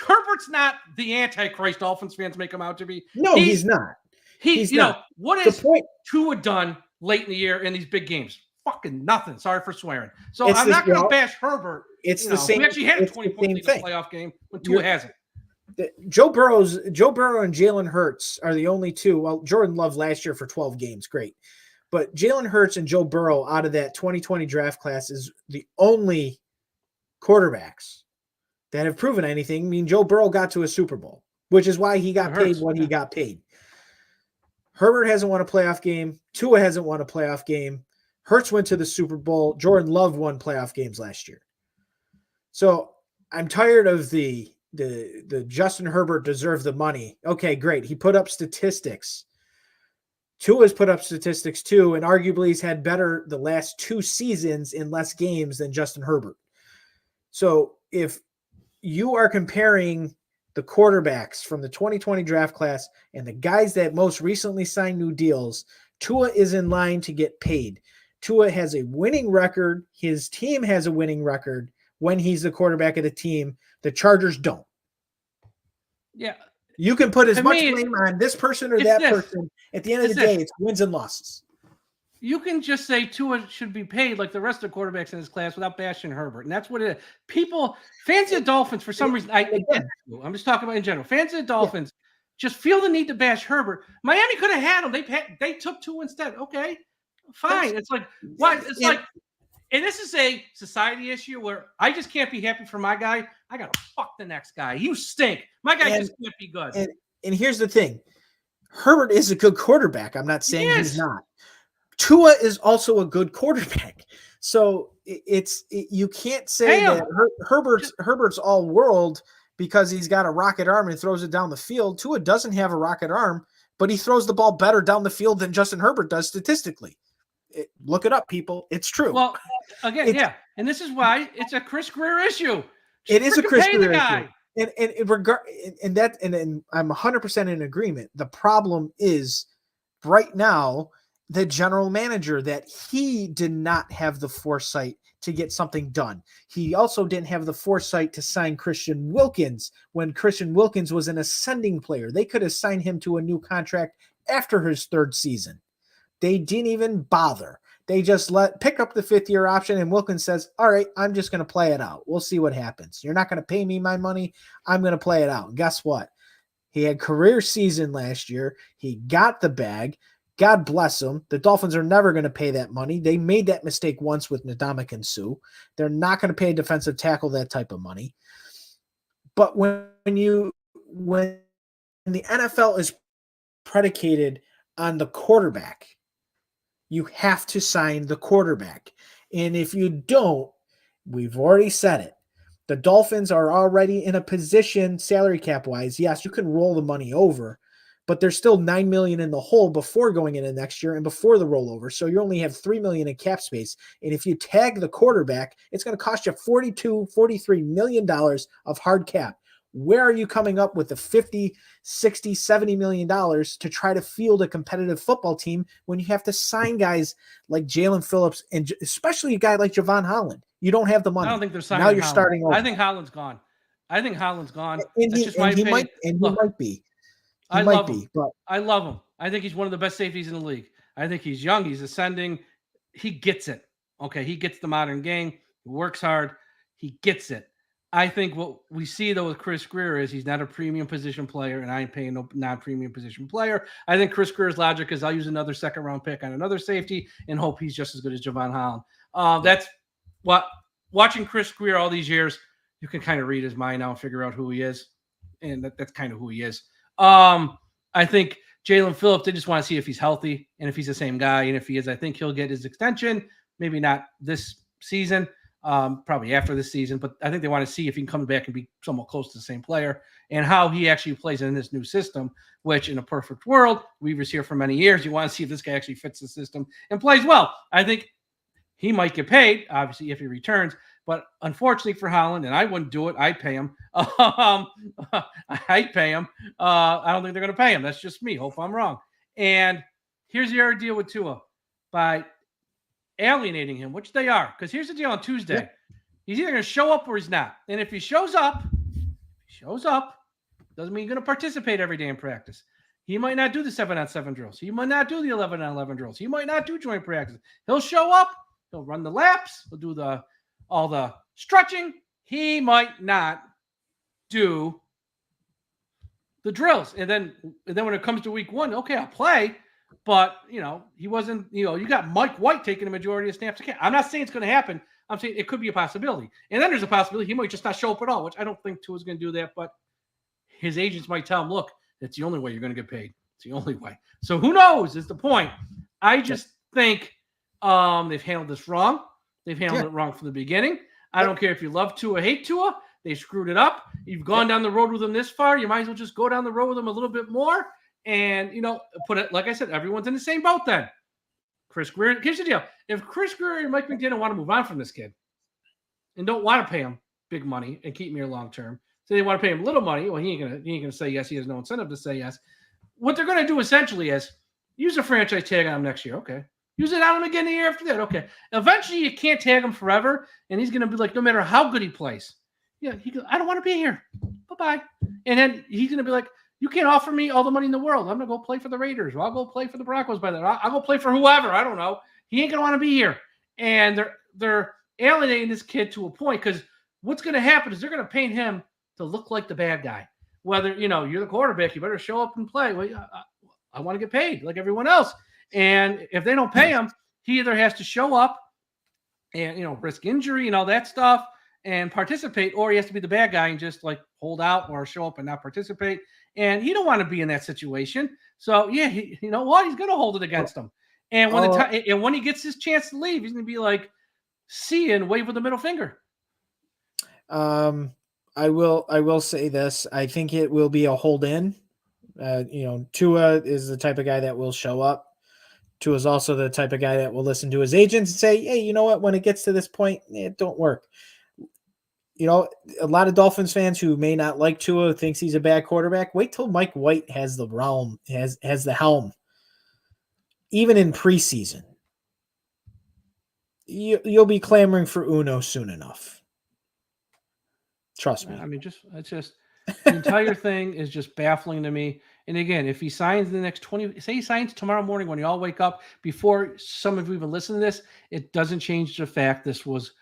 Herbert's not the Antichrist Dolphins fans make him out to be.
No, he's not.
He's not. What is Tua done late in the year in these big games? Fucking nothing. Sorry for swearing. So I'm not going to bash Herbert.
It's the same.
We actually had a 20-point lead in the playoff game when Tua hasn't.
Joe Burrow and Jalen Hurts are the only two. Well, Jordan Love last year for 12 games, great. But Jalen Hurts and Joe Burrow out of that 2020 draft class is the only quarterbacks that have proven anything. I mean, Joe Burrow got to a Super Bowl, which is why he got paid what he got paid. Herbert hasn't won a playoff game. Tua hasn't won a playoff game. Hurts went to the Super Bowl. Jordan Love won playoff games last year. So I'm tired of the Justin Herbert deserved the money. Okay, great. He put up statistics. Tua's put up statistics too, and arguably he's had better the last 2 seasons in less games than Justin Herbert. So if you are comparing the quarterbacks from the 2020 draft class and the guys that most recently signed new deals, Tua is in line to get paid. Tua has a winning record. His team has a winning record when he's the quarterback of the team. The Chargers don't.
Yeah.
You can put as much blame on this person or that person. At the end of the day, it's wins and losses.
You can just say Tua should be paid like the rest of the quarterbacks in his class without bashing Herbert. And that's what it is. Fans of the Dolphins, for some reason, I'm just talking about in general. Fans of the Dolphins just feel the need to bash Herbert. Miami could have had him. They took Tua instead. Okay, fine. It's like, what? It's like, and this is a society issue where I just can't be happy for my guy. I got to fuck the next guy. You stink. My guy just can't be good.
And here's the thing. Herbert is a good quarterback. I'm not saying he's not. Tua is also a good quarterback. So you can't say that Herbert's all world because he's got a rocket arm and throws it down the field. Tua doesn't have a rocket arm, but he throws the ball better down the field than Justin Herbert does statistically. Look it up, people. It's true.
Well, again, and this is why it's a Chris Grier issue.
It is a Chris Grier issue. And I'm 100% in agreement. The problem is right now the general manager that he did not have the foresight to get something done. He also didn't have the foresight to sign Christian Wilkins when Christian Wilkins was an ascending player. They could have signed him to a new contract after his 3rd season. They didn't even bother. They just pick up the 5th-year option, and Wilkins says, all right, I'm just going to play it out. We'll see what happens. You're not going to pay me my money. I'm going to play it out. And guess what? He had career season last year. He got the bag. God bless him. The Dolphins are never going to pay that money. They made that mistake once with Ndamukong Suh. They're not going to pay a defensive tackle that type of money. But when the NFL is predicated on the quarterback, you have to sign the quarterback. And if you don't, we've already said it. The Dolphins are already in a position, salary cap wise. Yes, you can roll the money over, but there's still $9 million in the hole before going into next year and before the rollover. So you only have $3 million in cap space. And if you tag the quarterback, it's going to cost you $43 million of hard cap. Where are you coming up with the $50, $60, $70 million to try to field a competitive football team when you have to sign guys like Jalen Phillips and especially a guy like Javon Holland? You don't have the money.
I don't think they're signing.
Now you're starting over.
I think Holland's gone. And
he
opinion.
Might be.
I love him. I think he's one of the best safeties in the league. I think he's young. He's ascending. He gets it. Okay, he gets the modern game. He works hard. He gets it. I think what we see, though, with Chris Grier is he's not a premium position player, and I ain't paying no non-premium position player. I think Chris Grier's logic is I'll use another second-round pick on another safety and hope he's just as good as Javon Holland. That's what watching Chris Grier all these years, you can kind of read his mind now and figure out who he is, and that's kind of who he is. I think Jalen Phillips, they just want to see if he's healthy and if he's the same guy, and if he is, I think he'll get his extension. Maybe not this season. Probably after this season, but I think they want to see if he can come back and be somewhat close to the same player and how he actually plays in this new system, which in a perfect world, Weaver's here for many years. You want to see if this guy actually fits the system and plays well. I think he might get paid, obviously, if he returns, but unfortunately for Holland, and I wouldn't do it, I'd pay him. I'd pay him. I don't think they're going to pay him. That's just me. Hope I'm wrong. And here's the other deal with Tua. By alienating him, which they are, because here's the deal on Tuesday. He's either going to show up or he's not. And if he shows up, doesn't mean he's going to participate every day in practice. He might not do the 7-on-7 drills. He might not do the 11-on-11 drills. He might not do joint practice. He'll show up. He'll run the laps. He'll do all the stretching. He might not do the drills. And then when it comes to week 1, okay, I'll play. But, he wasn't, you got Mike White taking the majority of snaps. I'm not saying it's going to happen. I'm saying it could be a possibility. And then there's a possibility he might just not show up at all, which I don't think Tua's going to do that. But his agents might tell him, look, it's the only way you're going to get paid. It's the only way. So who knows is the point. I just think they've handled this wrong. They've handled it wrong from the beginning. I don't care if you love Tua, hate Tua. They screwed it up. You've gone down the road with them this far. You might as well just go down the road with them a little bit more. And, put it, like I said, everyone's in the same boat then. Chris Grier, here's the deal. If Chris Grier and Mike McDaniel want to move on from this kid and don't want to pay him big money and keep him here long term, so they want to pay him little money, well, he ain't gonna say yes. He has no incentive to say yes. What they're going to do essentially is use a franchise tag on him next year. Okay. Use it on him again the year after that. Okay. Eventually you can't tag him forever. And he's going to be like, no matter how good he plays. Yeah. He goes, I don't want to be here. Bye-bye. And then he's going to be like, you can't offer me all the money in the world. I'm going to go play for the Raiders. Or I'll go play for the Broncos by then. I'll go play for whoever. I don't know. He ain't going to want to be here. And they're alienating this kid to a point because what's going to happen is they're going to paint him to look like the bad guy. Whether, you're the quarterback, you better show up and play. Well, I want to get paid like everyone else. And if they don't pay him, he either has to show up and, risk injury and all that stuff and participate, or he has to be the bad guy and just like hold out or show up and not participate. And he don't want to be in that situation. So, yeah, you know what? He's going to hold it against him. And when he gets his chance to leave, he's going to be like, see you, and wave with the middle finger.
I will say this. I think it will be a hold in. Tua is the type of guy that will show up. Tua is also the type of guy that will listen to his agents and say, hey, you know what? When it gets to this point, it don't work. A lot of Dolphins fans who may not like Tua thinks he's a bad quarterback. Wait till Mike White has the has the helm. Even in preseason, you'll be clamoring for Uno soon enough. Trust me.
I mean, it's just the entire thing is just baffling to me. And again, if he signs the next 20, say he signs tomorrow morning when you all wake up, before some of you even listen to this, it doesn't change the fact this was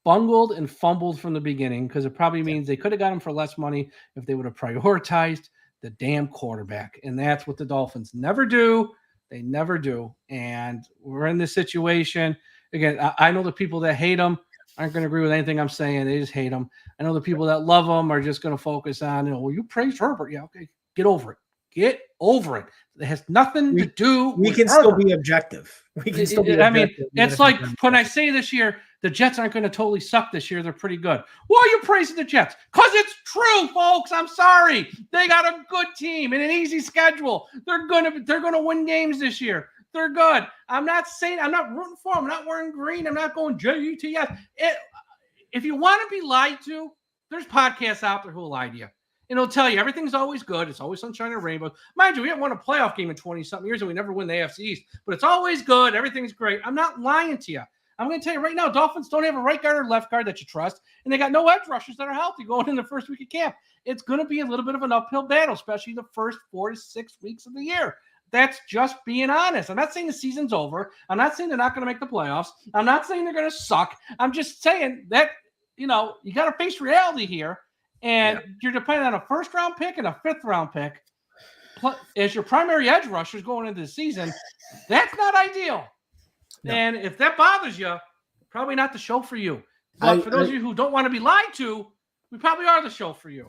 bungled and fumbled from the beginning, because it probably means they could have got him for less money if they would have prioritized the damn quarterback. And that's what the Dolphins never do. They never do. And we're in this situation. Again, I know the people that hate him aren't going to agree with anything I'm saying. They just hate him. I know the people that love him are just going to focus on, well, you praised Herbert. Yeah, okay. Get over it. Get over it. It has nothing to do with
We can
Herbert.
still be objective. We can still be objective.
I mean, it's like when I say this year, the Jets aren't going to totally suck this year. They're pretty good. Why are you praising the Jets? Because it's true, folks. I'm sorry. They got a good team and an easy schedule. They're gonna win games this year. They're good. I'm not rooting for them. I'm not wearing green. I'm not going JETS. If you want to be lied to, there's podcasts out there who will lie to you. And it'll tell you everything's always good. It's always sunshine and rainbows. Mind you, we haven't won a playoff game in 20-something years, and we never win the AFC East. But it's always good. Everything's great. I'm not lying to you. I'm going to tell you right now, Dolphins don't have a right guard or left guard that you trust, and they got no edge rushers that are healthy going in the first week of camp. It's going to be a little bit of an uphill battle, especially the first 4 to 6 weeks of the year. That's just being honest. I'm not saying the season's over. I'm not saying they're not going to make the playoffs. I'm not saying they're going to suck. I'm just saying that, you got to face reality here. And you're depending on a first-round pick and a fifth-round pick as your primary edge rushers going into the season. That's not ideal. No. And if that bothers you, probably not the show for you. But for those of you who don't want to be lied to, we probably are the show for you.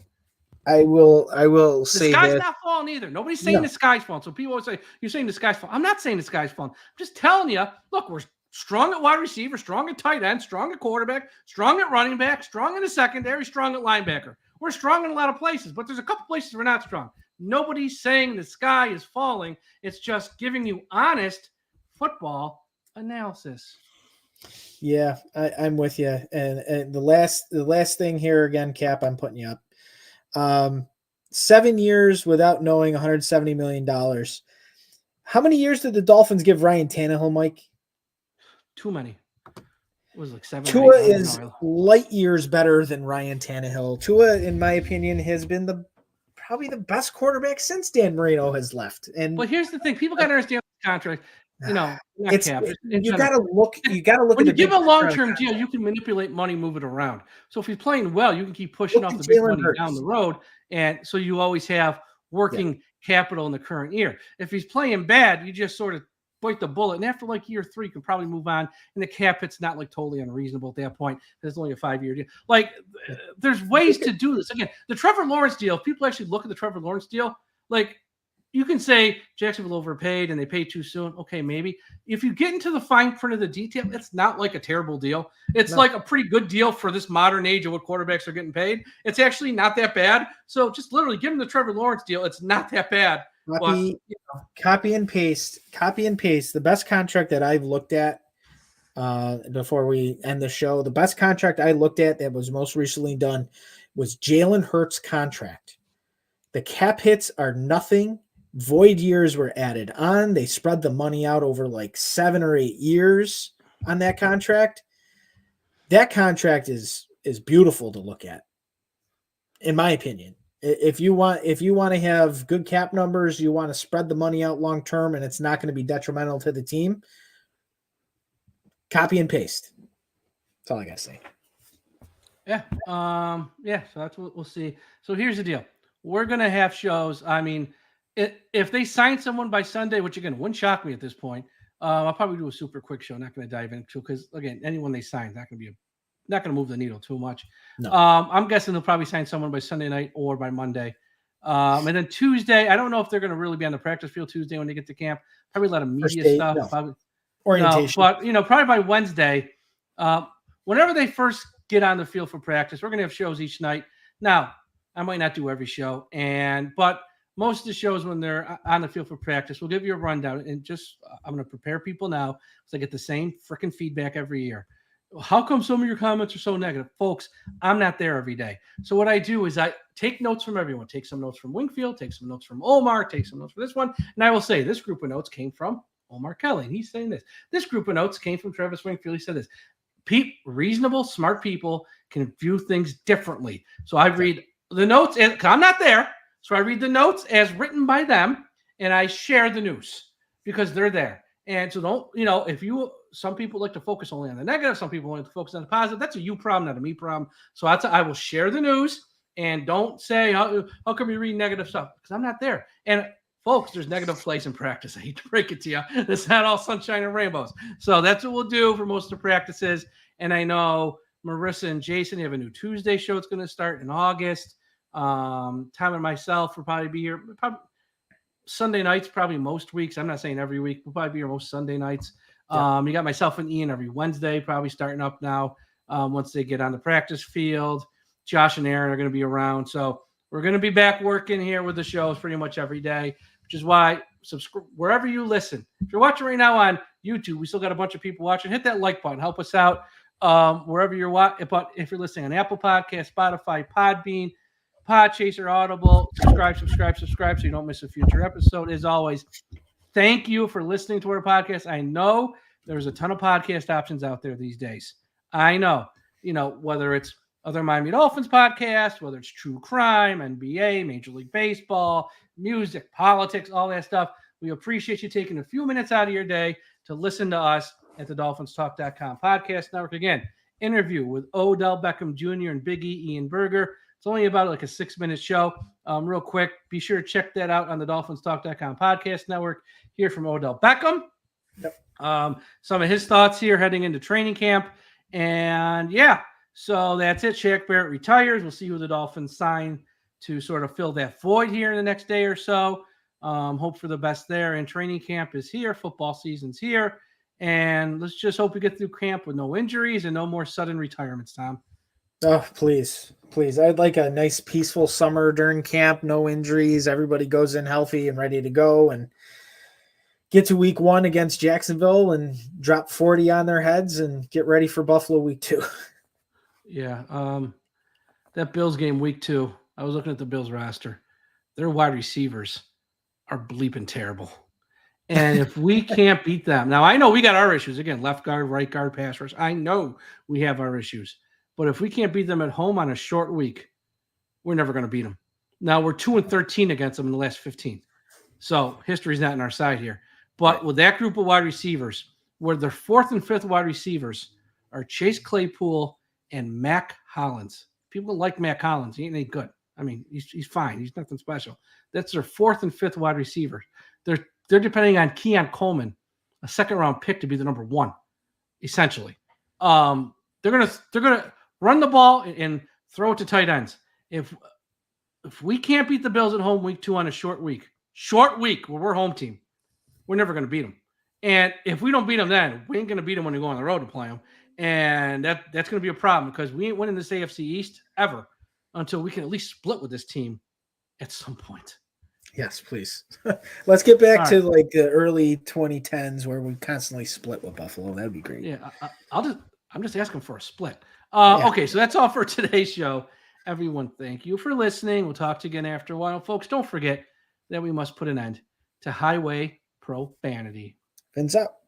I will say
the sky's
that.
not falling either. Nobody's saying the sky's falling. So people always say, you're saying the sky's falling. I'm not saying the sky's falling. I'm just telling you, look, we're strong at wide receiver, strong at tight end, strong at quarterback, strong at running back, strong in the secondary, strong at linebacker. We're strong in a lot of places, but there's a couple places we're not strong. Nobody's saying the sky is falling. It's just giving you honest football analysis.
Yeah, I'm with you. And the last thing here again, Cap, I'm putting you up. 7 years without knowing $170 million. How many years did the Dolphins give Ryan Tannehill, Mike?
Too many. It was like 7 or
Tua
8.
is light years better than Ryan Tannehill. Tua, in my opinion, has been probably the best quarterback since Dan Marino has left.
But here's the thing: people got to understand the contract. You know,
you got to look. You got to look
when
at
you
the
give a long-term deal, you can manipulate money, move it around. So if he's playing well, you can keep pushing off the big money down the road, and so you always have working capital in the current year. If he's playing bad, you just sort of bite the bullet, and after like year 3, you can probably move on, and the cap hit's not like totally unreasonable at that point. There's only a 5-year deal. Like, there's ways to do this. Again, the Trevor Lawrence deal. If people actually look at the Trevor Lawrence deal, like, you can say Jacksonville overpaid and they paid too soon. Okay, maybe. If you get into the fine print of the detail, it's not like a terrible deal. It's like a pretty good deal for this modern age of what quarterbacks are getting paid. It's actually not that bad. So just literally give him the Trevor Lawrence deal. It's not that bad.
Copy and paste. The best contract that I've looked at before we end the show, the best contract I looked at that was most recently done was Jalen Hurts' contract. The cap hits are nothing. Void years were added on. They spread the money out over like 7 or 8 years on that contract. That contract is beautiful to look at, in my opinion. If you want to have good cap numbers, you want to spread the money out long term, and it's not going to be detrimental to the team. Copy and paste. That's all I got to say.
Yeah. So that's what we'll see. So here's the deal. We're gonna have shows. I mean, if they sign someone by Sunday, which again wouldn't shock me at this point, I'll probably do a super quick show. Not going to dive into because again, anyone they sign not going to move the needle too much.
No.
I'm guessing they'll probably sign someone by Sunday night or by Monday. And then Tuesday, I don't know if they're going to really be on the practice field Tuesday when they get to camp. Probably a lot of media stuff.
No.
Probably,
orientation.
but probably by Wednesday, whenever they first get on the field for practice, we're going to have shows each night. Now, I might not do every show, but most of the shows when they're on the field for practice, we'll give you a rundown. And I'm going to prepare people now because I get the same freaking feedback every year. How come some of your comments are so negative? Folks, I'm not there every day. So what I do is I take notes from everyone. Take some notes from Wingfield, take some notes from Omar, take some notes from this one. And I will say this group of notes came from Omar Kelly. And he's saying this. This group of notes came from Travis Wingfield. He said this. Reasonable, smart people can view things differently. So I read the notes, and I'm not there. So I read the notes as written by them, and I share the news because they're there. And so some people like to focus only on the negative. Some people like to focus on the positive. That's a you problem, not a me problem. So I will share the news and don't say, how come you read negative stuff? Because I'm not there. And folks, there's negative plays in practice. I hate to break it to you. It's not all sunshine and rainbows. So that's what we'll do for most of the practices. And I know Marissa and Jason have a new Tuesday show. It's going to start in August. Tom and myself will probably be here. Probably Sunday nights, probably most weeks. I'm not saying every week. We'll probably be here most Sunday nights. You got myself and Ian every Wednesday, probably starting up now once they get on the practice field. Josh and Aaron are going to be around. So we're going to be back working here with the shows pretty much every day, which is why subscribe wherever you listen. If you're watching right now on YouTube, we still got a bunch of people watching. Hit that like button. Help us out wherever you're watching. But if you're listening on Apple Podcasts, Spotify, Podbean, Podchaser, Audible, subscribe so you don't miss a future episode. As always, thank you for listening to our podcast. I know there's a ton of podcast options out there these days. I know, whether it's other Miami Dolphins podcasts, whether it's true crime, NBA, Major League Baseball, music, politics, all that stuff. We appreciate you taking a few minutes out of your day to listen to us at the DolphinsTalk.com podcast network. Again, interview with Odell Beckham Jr. and Big E, Ian Berger. It's only about like a 6-minute show. Real quick, be sure to check that out on the DolphinsTalk.com podcast network. Hear from Odell Beckham. Yep. Some of his thoughts here heading into training camp. And so that's it. Shaq Barrett retires. We'll see who the Dolphins sign to sort of fill that void here in the next day or so. Hope for the best there. And training camp is here. Football season's here. And let's just hope we get through camp with no injuries and no more sudden retirements, Tom.
Oh, please. I'd like a nice peaceful summer during camp, no injuries. Everybody goes in healthy and ready to go and get to week 1 against Jacksonville and drop 40 on their heads and get ready for Buffalo week 2.
Yeah. That Bills game week 2, I was looking at the Bills roster. Their wide receivers are bleeping terrible. And if we can't beat them, now I know we got our issues. Again, left guard, right guard, pass rush. I know we have our issues. But if we can't beat them at home on a short week, we're never going to beat them. Now we're 2-13 against them in the last 15. So history's not on our side here. But with that group of wide receivers, where their fourth and fifth wide receivers are Chase Claypool and Mac Hollins. People like Mac Hollins. He ain't any good. I mean, he's fine. He's nothing special. That's their fourth and fifth wide receivers. They're depending on Keon Coleman, a second-round pick, to be the number one, essentially. They're gonna run the ball and throw it to tight ends. If we can't beat the Bills at home week 2 on a short week where we're home team, we're never going to beat them. And if we don't beat them then, we ain't going to beat them when we go on the road to play them. And that's going to be a problem because we ain't winning this AFC East ever until we can at least split with this team at some point.
Yes, please. Let's get back to like the early 2010s where we constantly split with Buffalo. That'd be great.
Yeah, I'm just asking for a split. Okay, so that's all for today's show. Everyone, thank you for listening. We'll talk to you again after a while. Folks, don't forget that we must put an end to highway profanity.
Fins up.